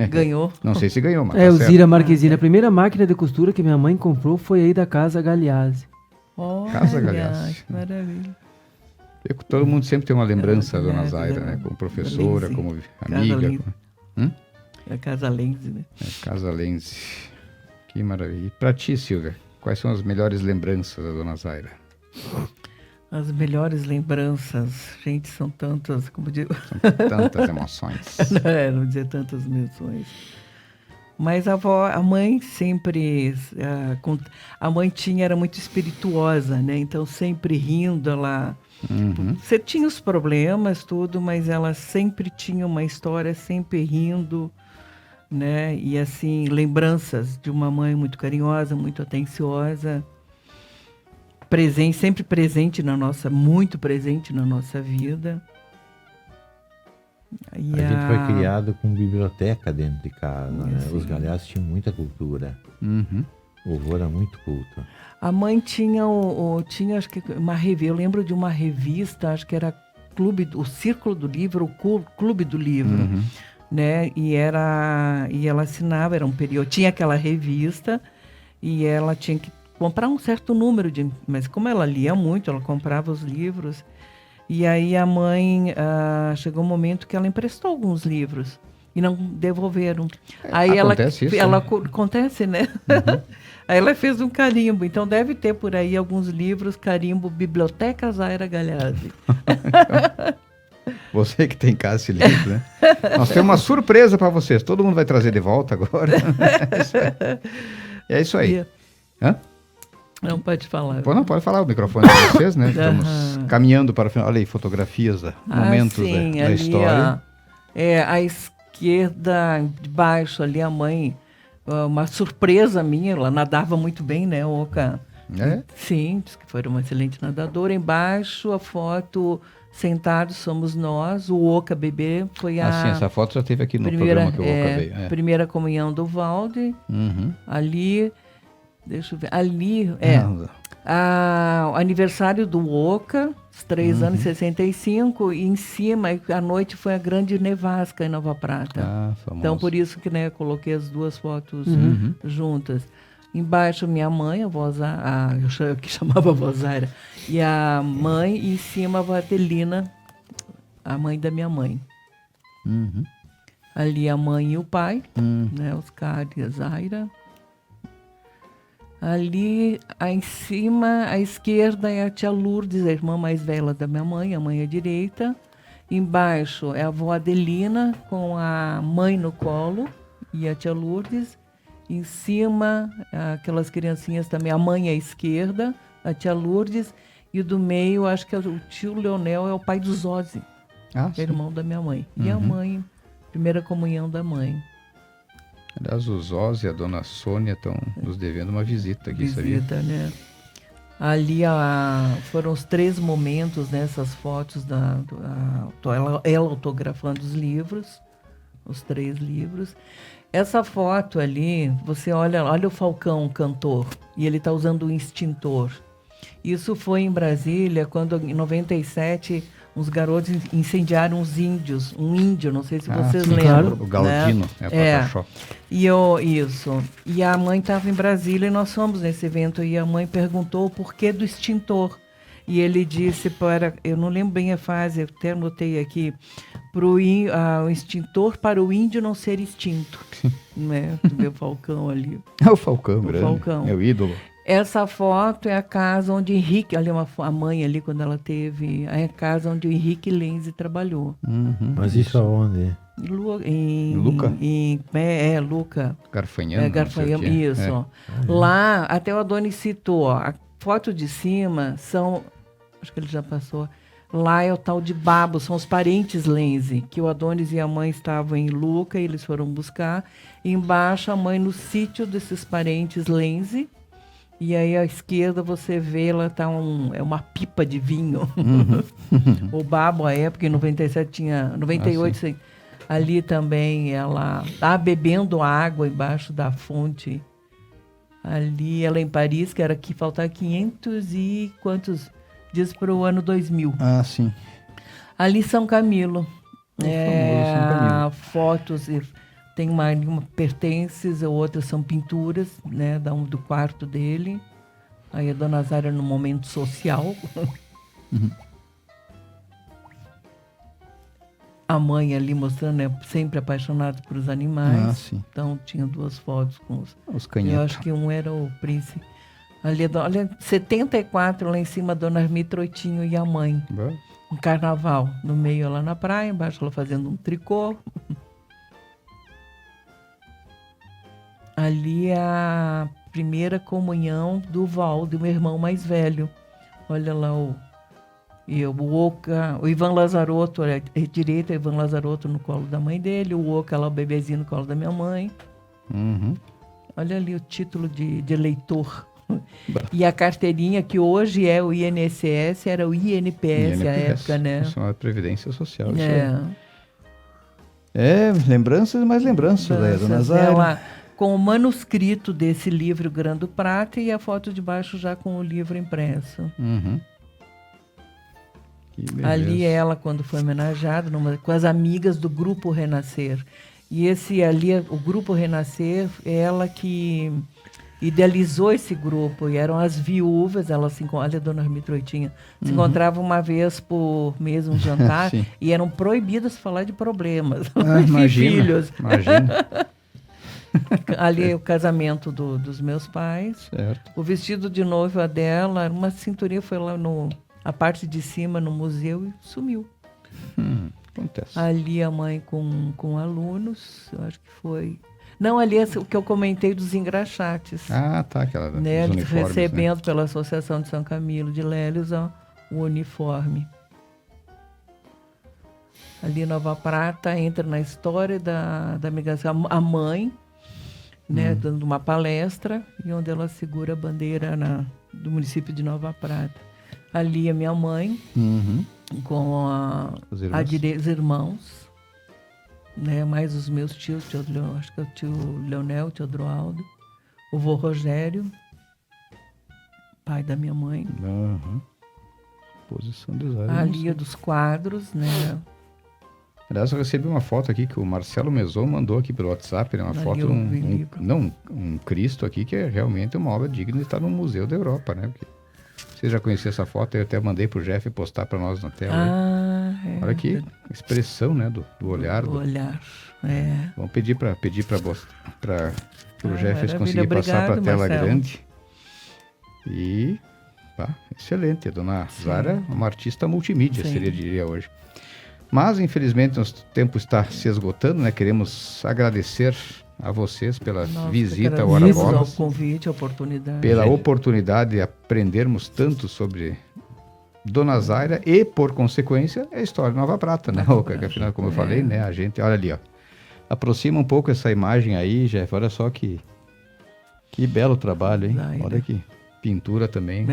Ganhou. Não sei se ganhou, mas É, tá o certo. Zira Marquezine. A primeira máquina de costura que minha mãe comprou foi aí da Casa Galeazzi. Casa Galeazzi. Que maravilha. Todo mundo sempre tem uma lembrança da Dona É, Zaira, né? Como professora, Lenze. como Casa amiga. Lenze. Hum? É a Casa Lenze, né? Casa Lenze. Que maravilha. E pra ti, Silvia, quais são as melhores lembranças da Dona Zaira? As melhores lembranças, gente, são tantas, como digo... São tantas emoções. Não dizer tantas emoções. Mas a mãe sempre... A mãe era muito espirituosa, né? Então, sempre rindo, ela... Você tinha os problemas, tudo, mas ela sempre tinha uma história, sempre rindo, né? E, assim, lembranças de uma mãe muito carinhosa, muito atenciosa, sempre presente muito presente na nossa vida. E a gente foi criado com biblioteca dentro de casa, né? Os Galeazzi tinham muita cultura. O avô era muito culto. A mãe tinha acho que uma revista, eu lembro de uma revista, acho que era o Círculo do Livro, o Clube do Livro, né? E ela assinava, era um período, tinha aquela revista e ela tinha que comprar um certo número mas como ela lia muito, ela comprava os livros. E aí a mãe, chegou um momento que ela emprestou alguns livros e não devolveram. Aí acontece isso, né? Acontece, né? Aí ela fez um carimbo. Então deve ter por aí alguns livros, carimbo Biblioteca Zaira Galeazzi. Você que tem em casa esse livro, né? Nós temos uma surpresa para vocês. Todo mundo vai trazer de volta agora. É isso aí. Hã? Não pode falar. Não, pode falar, o microfone é de vocês, né? Estamos caminhando para o final. Olha aí, fotografias, momentos da história. À esquerda, de baixo, ali a mãe, uma surpresa minha, ela nadava muito bem, né, Oca? Sim, diz que foi uma excelente nadadora. Embaixo, a foto, sentados somos nós, o Oca bebê foi sim, essa foto já teve aqui no programa que o Oca veio. Primeira comunhão do Valde, ali... Deixa eu ver. Ali o aniversário do Oca, os 3 anos, 65, e em cima, à noite, foi a grande nevasca em Nova Prata. Então, por isso que, né, coloquei as duas fotos juntas. Embaixo, minha mãe, a avó Zaira, que chamava a avó Zaira, e a mãe, e em cima, a avó Adelina, a mãe da minha mãe. Ali a mãe e o pai, né, Oscar e a Zaira. Ali, em cima, à esquerda, é a tia Lourdes, a irmã mais velha da minha mãe, a mãe à direita. Embaixo é a avó Adelina, com a mãe no colo, e a tia Lourdes. Em cima, aquelas criancinhas também, a mãe à esquerda, a tia Lourdes. E o do meio, acho que o tio Leonel é o pai do Zózi, que é irmão da minha mãe. E a mãe, primeira comunhão da mãe. Aliás, o Zózi e a dona Sônia estão nos devendo uma visita aqui, sabia? Né? Ali foram os 3 momentos nessas fotos, ela autografando os livros, os 3 livros. Essa foto ali, você olha o Falcão, o cantor, e ele está usando um extintor. Isso foi em Brasília, quando em 97... os garotos incendiaram os índios, um índio, não sei se vocês lembram. Claro. O Galdino, né? Isso. E a mãe estava em Brasília e nós fomos nesse evento e a mãe perguntou o porquê do extintor. E ele disse eu não lembro bem a frase, eu até anotei aqui, o extintor para o índio não ser extinto. Né? O meu Falcão ali. É o Falcão, grande. Falcão. É o ídolo. Essa foto é a casa onde Henrique, ali a mãe ali quando ela teve, é a casa onde o Henrique Lenze trabalhou. Mas isso aonde? Em Luca? Luca. Garfanhão. Garfanhão, isso. Lá, até o Adonis citou, a foto de cima acho que ele já passou, lá é o tal de Babo, são os parentes Lenze, que o Adonis e a mãe estavam em Luca e eles foram buscar. E embaixo a mãe no sítio desses parentes Lenze. E aí à esquerda você vê, ela tá uma pipa de vinho. O Babo, à época, em 97 tinha... 98, Ali também ela está bebendo água embaixo da fonte. Ali ela em Paris, que era que faltar 500 e quantos dias para o ano 2000. Ah, sim. Ali São Camilo. famoso São Camilo. Fotos, tem uma pertences, outras são pinturas, né, do quarto dele. Aí a Dona Zaira no momento social. Uhum. A mãe ali mostrando, né, sempre apaixonada por os animais. Ah, sim. Então tinha 2 fotos com Os canhetos. Eu acho que um era o príncipe. Ali, olha, 74 lá em cima, a Dona Armitra Oitinho e a mãe. Um carnaval. No meio ela na praia, embaixo ela fazendo um tricô. Ali a primeira comunhão do Valdo, meu irmão mais velho. Olha lá o Ivan Lazarotto, à direita, o Ivan Lazarotto no colo da mãe dele, o Oca lá, o bebezinho no colo da minha mãe. Uhum. Olha ali o título de eleitor. E a carteirinha, que hoje é o INSS, era o INPS à época, né? Chamada Previdência Social. É. Lembranças e mais lembranças, né, Dona Zaira? Ela, com o manuscrito desse livro Grande Prata e a foto de baixo já com o livro impresso. Uhum. Ali ela, quando foi homenageada, com as amigas do Grupo Renascer. E esse ali, o Grupo Renascer, ela que idealizou esse grupo. E eram as viúvas, olha a Dona Armitra Oitinho, se encontravam uma vez por mês um jantar e eram proibidas de falar de problemas. Filhos. Imagina. Ali o casamento dos meus pais. Certo. O vestido de noiva dela, uma cinturinha, foi lá a parte de cima no museu e sumiu. Acontece. Ali a mãe com alunos, eu acho que foi... Não, ali é o que eu comentei dos engraxates. Ah, tá, aquela né, dos uniformes, recebendo né? pela Associação de São Camilo de Lélios o uniforme. Ali Nova Prata entra na história da migração. A mãe, né, dando uma palestra, e onde ela segura a bandeira do município de Nova Prata. Ali a minha mãe, com os irmãos, né, mais os meus tios, acho que é o tio Leonel, o tio Adroaldo, o vô Rogério, pai da minha mãe. Posição de Zaira. Ali dos quadros, né? Aliás, eu recebi uma foto aqui que o Marcelo Meson mandou aqui pelo WhatsApp, né? Uma foto, um Cristo aqui, que é realmente uma obra digna de estar no Museu da Europa, né? Porque você já conhecia essa foto, eu até mandei pro Jeff postar para nós na tela. Olha que expressão, né? Do olhar. Do olhar, Vamos pedir para o Jeff conseguir passar para a tela grande. E, excelente. A Dona Zaira, uma artista multimídia, diria hoje. Mas, infelizmente, nosso tempo está se esgotando, né? Queremos agradecer a vocês pela visita ao Hora Bolas. Pelo convite, a oportunidade. Pela oportunidade de aprendermos tanto sobre Dona Zaira e, por consequência, a história de Nova Prata, né? Que afinal, como eu falei, né? A gente, olha ali, ó. Aproxima um pouco essa imagem aí, Jeff. Olha só que belo trabalho, hein? Zaira. Olha aqui. Pintura também.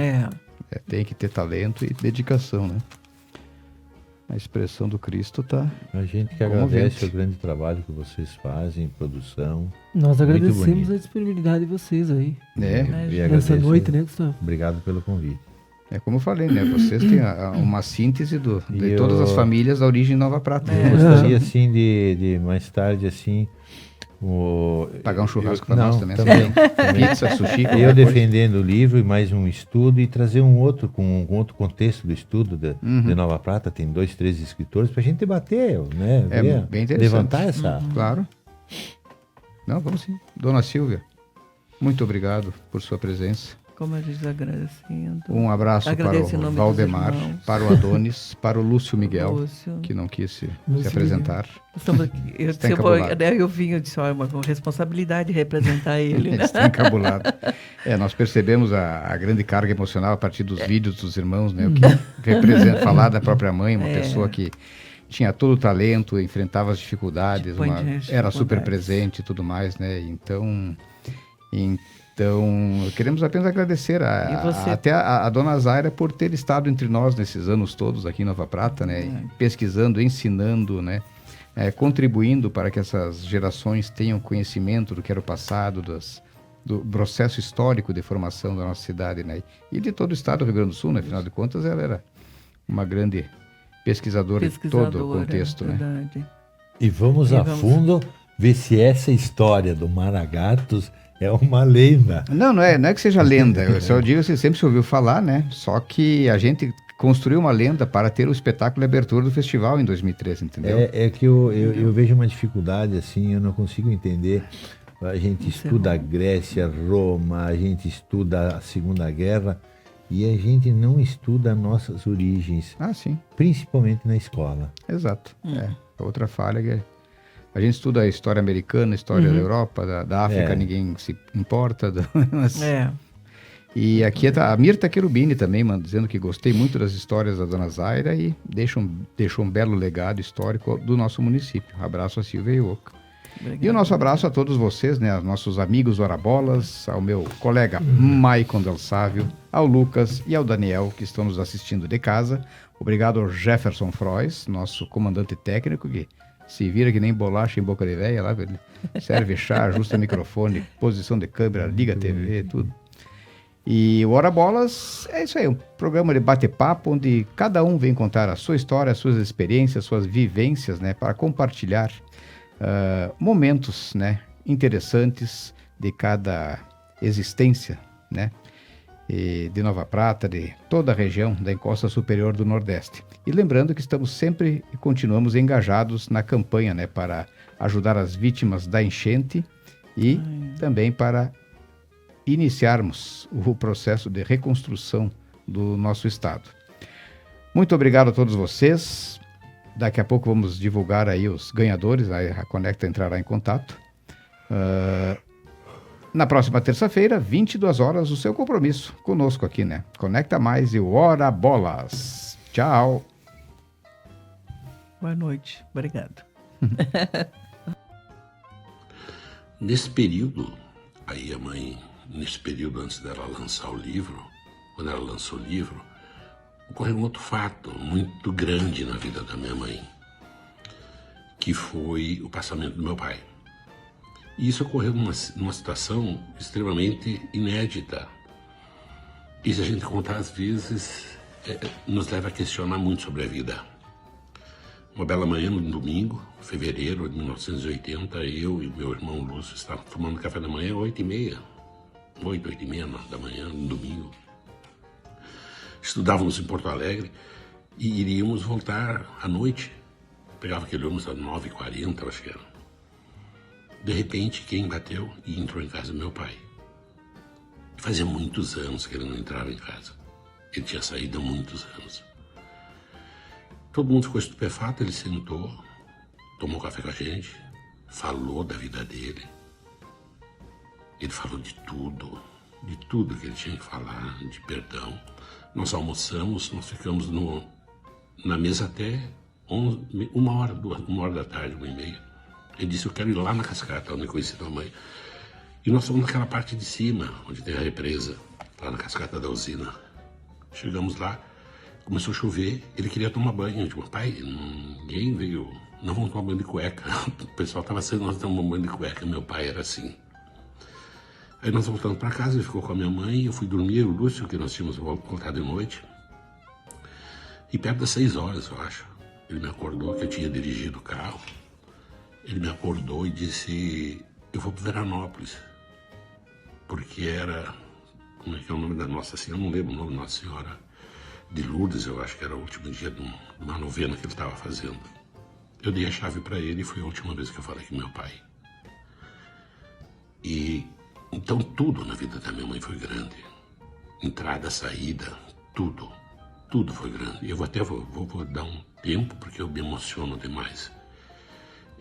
Tem que ter talento e dedicação, né? A expressão do Cristo tá... A gente que agradece o grande trabalho que vocês fazem, produção. Nós agradecemos a disponibilidade de vocês aí. Nessa noite, né, Gustavo? Obrigado pelo convite. É como eu falei, né? Vocês têm uma síntese de todas as famílias da origem Nova Prata. Eu gostaria, assim, de mais tarde, assim... Pagar um churrasco para nós também. Pizza, sushi. Eu defendendo o livro e mais um estudo e trazer um outro contexto do estudo de Nova Prata. Tem 2, 3 escritores para a gente debater, né? Bem interessante. Levantar essa... Claro. Não, vamos sim. Dona Silvia, muito obrigado por sua presença. Como a gente agradecendo. Um abraço para o Valdemar, para o Adonis, para o Lúcio Miguel, que não quis se apresentar. Eu vim, eu disse, olha, uma responsabilidade de representar ele. Né? Está encabulado. Nós percebemos a grande carga emocional a partir dos vídeos dos irmãos, né? O que representa falar da própria mãe, uma pessoa que tinha todo o talento, enfrentava as dificuldades, era super presente e tudo mais, né? Então, queremos apenas agradecer até a Dona Zaira por ter estado entre nós nesses anos todos aqui em Nova Prata, né? Pesquisando, ensinando, né? contribuindo para que essas gerações tenham conhecimento do que era o passado, do processo histórico de formação da nossa cidade, né? E de todo o estado do Rio Grande do Sul, né? Afinal de contas, ela era uma grande pesquisadora de todo o contexto, né? E vamos a fundo ver se essa história do Maragatos é uma lenda. Não é que seja lenda. Eu só digo, você sempre se ouviu falar, né? Só que a gente construiu uma lenda para ter o espetáculo de abertura do festival em 2013, entendeu? É que eu vejo uma dificuldade, assim, eu não consigo entender. A gente estuda a Grécia, Roma, a gente estuda a Segunda Guerra e a gente não estuda nossas origens. Ah, sim. Principalmente na escola. Exato. Outra falha que a gente estuda a história americana, a história da Europa, da África, ninguém se importa. E aqui a Mirta Cherubini também, dizendo que gostei muito das histórias da Dona Zaira e deixou um belo legado histórico do nosso município. Abraço a Silvia Ioca. E o nosso abraço a todos vocês, né, aos nossos amigos Orabolas, ao meu colega Maicon Del Sávio, ao Lucas e ao Daniel, que estão nos assistindo de casa. Obrigado ao Jefferson Frois, nosso comandante técnico, que se vira que nem bolacha em boca de véia lá, ele serve chá, ajusta microfone, posição de câmera, liga a TV, tudo. E o Hora Bolas é isso aí, um programa de bate-papo onde cada um vem contar a sua história, as suas experiências, suas vivências, né, para compartilhar momentos, né, interessantes de cada existência, né, de Nova Prata, de toda a região da encosta superior do Nordeste. E lembrando que estamos sempre e continuamos engajados na campanha, né, para ajudar as vítimas da enchente e também para iniciarmos o processo de reconstrução do nosso estado. Muito obrigado a todos vocês. Daqui a pouco vamos divulgar aí os ganhadores, aí a Conecta entrará em contato. Na próxima terça-feira, 22 horas, o seu compromisso conosco aqui, né? Conecta Mais e o Hora Bolas. Tchau. Boa noite. Obrigado. Nesse período, aí a mãe, nesse período antes dela lançar o livro, quando ela lançou o livro, ocorreu um outro fato muito grande na vida da minha mãe, que foi o passamento do meu pai. E isso ocorreu numa situação extremamente inédita. E se a gente contar, às vezes, nos leva a questionar muito sobre a vida. Uma bela manhã, no domingo, fevereiro de 1980, eu e meu irmão Lúcio estávamos tomando café da manhã, 8h30, 8h30 da manhã, no domingo. Estudávamos em Porto Alegre e iríamos voltar à noite. Pegava aquele ônibus às 9h40, acho que era. De repente, quem bateu e entrou em casa? Meu pai. Fazia muitos anos que ele não entrava em casa. Ele tinha saído há muitos anos. Todo mundo ficou estupefato, ele sentou, tomou café com a gente, falou da vida dele. Ele falou de tudo que ele tinha que falar, de perdão. Nós almoçamos, nós ficamos na mesa até 1h da tarde, 1h30. Ele disse, eu quero ir lá na cascata, onde eu conheci tua mãe. E nós fomos naquela parte de cima, onde tem a represa, lá na cascata da usina. Chegamos lá, começou a chover, ele queria tomar banho. Eu disse, pai, ninguém veio, não vamos tomar banho de cueca. O pessoal estava saindo, nós tomamos banho de cueca, meu pai era assim. Aí nós voltamos para casa, ele ficou com a minha mãe, eu fui dormir, o Lúcio, que nós tínhamos voltado de noite. E perto das 6 horas, eu acho, ele me acordou, que eu tinha dirigido o carro. Ele me acordou e disse, eu vou para Veranópolis. Porque era, como é que é o nome da Nossa Senhora? Eu não lembro o nome da Nossa Senhora de Lourdes, eu acho que era o último dia de uma novena que ele estava fazendo. Eu dei a chave para ele e foi a última vez que eu falei com meu pai. E então tudo na vida da minha mãe foi grande. Entrada, saída, tudo foi grande. Eu vou dar um tempo porque eu me emociono demais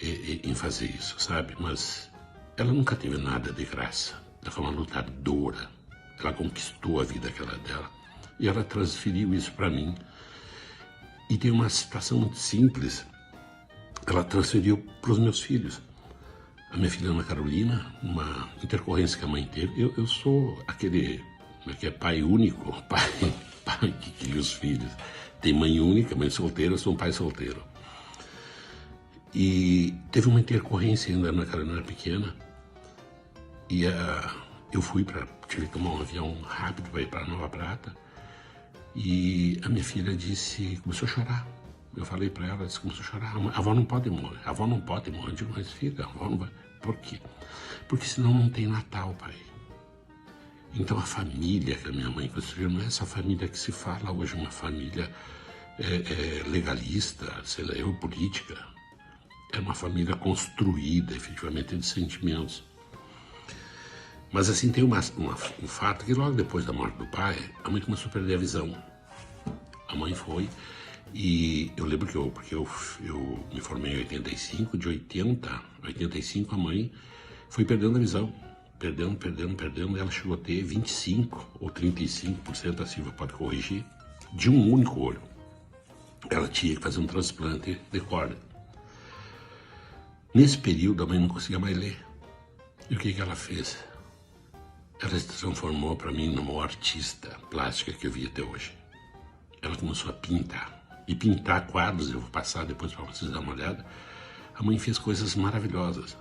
em fazer isso, sabe? Mas ela nunca teve nada de graça. Ela foi uma lutadora. Ela conquistou a vida dela. E ela transferiu isso para mim. E tem uma situação muito simples. Ela transferiu para os meus filhos. A minha filha Ana Carolina, uma intercorrência que a mãe teve. Eu sou aquele que é pai único, pai que cria os filhos. Tem mãe única, mãe solteira, eu sou um pai solteiro. E teve uma intercorrência ainda na Carolina Pequena. E eu tive que tomar um avião rápido para ir para Nova Prata. E a minha filha começou a chorar. Eu falei para ela, começou a chorar. A avó não pode morrer. A avó não pode morrer. Eu digo, mas filha, a avó não vai. Por quê? Porque senão não tem Natal, pai. Então a família que a minha mãe construiu não é essa família que se fala hoje, uma família legalista, sei lá, política. É uma família construída, efetivamente, de sentimentos. Mas assim, tem um fato que logo depois da morte do pai, a mãe começou a perder a visão. A mãe foi, e eu lembro porque eu me formei em 85, de 85 a mãe foi perdendo a visão. Perdendo, ela chegou a ter 25 ou 35%, a Silvia pode corrigir, de um único olho. Ela tinha que fazer um transplante de córnea. Nesse período, a mãe não conseguia mais ler. E o que ela fez? Ela se transformou para mim numa artista plástica que eu vi até hoje. Ela começou a pintar. E pintar quadros, eu vou passar depois para vocês darem uma olhada. A mãe fez coisas maravilhosas.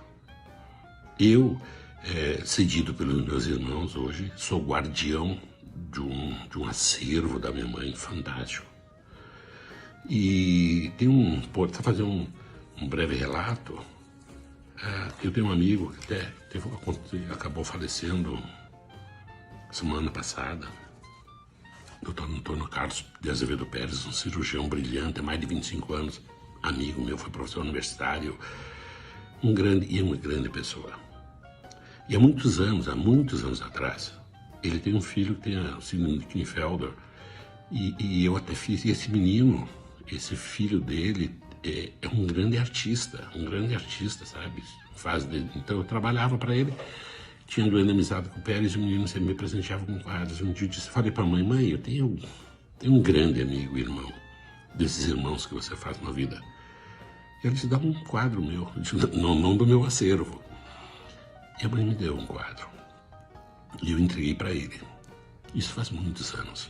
Eu, cedido pelos meus irmãos hoje, sou guardião de um acervo da minha mãe fantástico. E tem para fazer um breve relato, eu tenho um amigo que até acabou falecendo semana passada, Dr. Antônio Carlos de Azevedo Pérez, um cirurgião brilhante, há mais de 25 anos, amigo meu, foi professor universitário, uma grande pessoa. E há muitos anos atrás, ele tem um filho que tem a síndrome de Klinefelter, e eu até fiz, e esse menino, esse filho dele, é um grande artista, sabe? Então eu trabalhava para ele, tinha grande amizade com o Pérez, e o menino sempre me presenteava com quadros. Um dia eu falei para a mãe, eu tenho um grande amigo, irmão, desses irmãos que você faz na vida. E ele te dá um quadro meu, não do meu acervo. E a mãe me deu um quadro. E eu entreguei para ele. Isso faz muitos anos.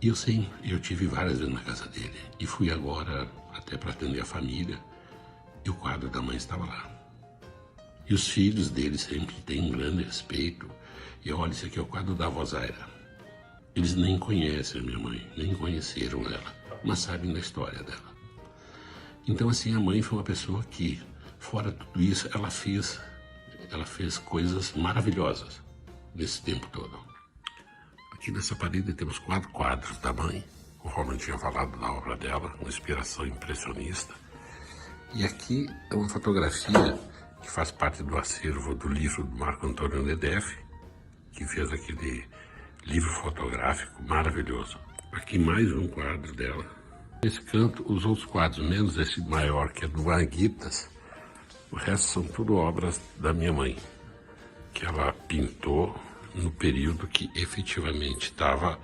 E eu tive várias vezes na casa dele. E fui agora até para atender a família. E o quadro da mãe estava lá. E os filhos dele sempre têm um grande respeito. E olha, esse aqui é o quadro da avó Zaira. Eles nem conhecem a minha mãe, nem conheceram ela, mas sabem da história dela. Então, assim, a mãe foi uma pessoa que, fora tudo isso, ela fez coisas maravilhosas nesse tempo todo. Aqui nessa parede temos 4 quadros da mãe. O Roman tinha falado da obra dela, uma inspiração impressionista. E aqui é uma fotografia que faz parte do acervo do livro do Marco Antônio Nedef, que fez aquele livro fotográfico maravilhoso. Aqui mais um quadro dela. Esse canto, os outros quadros, menos esse maior, que é do Vanguitas, o resto são tudo obras da minha mãe, que ela pintou no período que efetivamente estava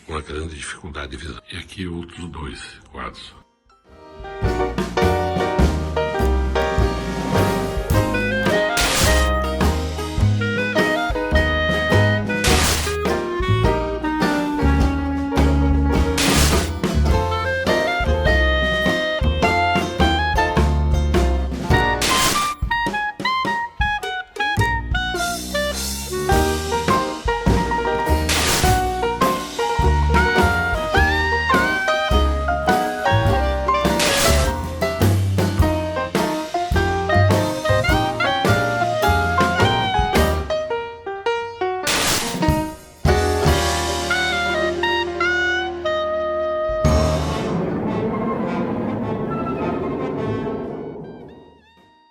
com uma grande dificuldade de visão. E aqui outros 2 quadros.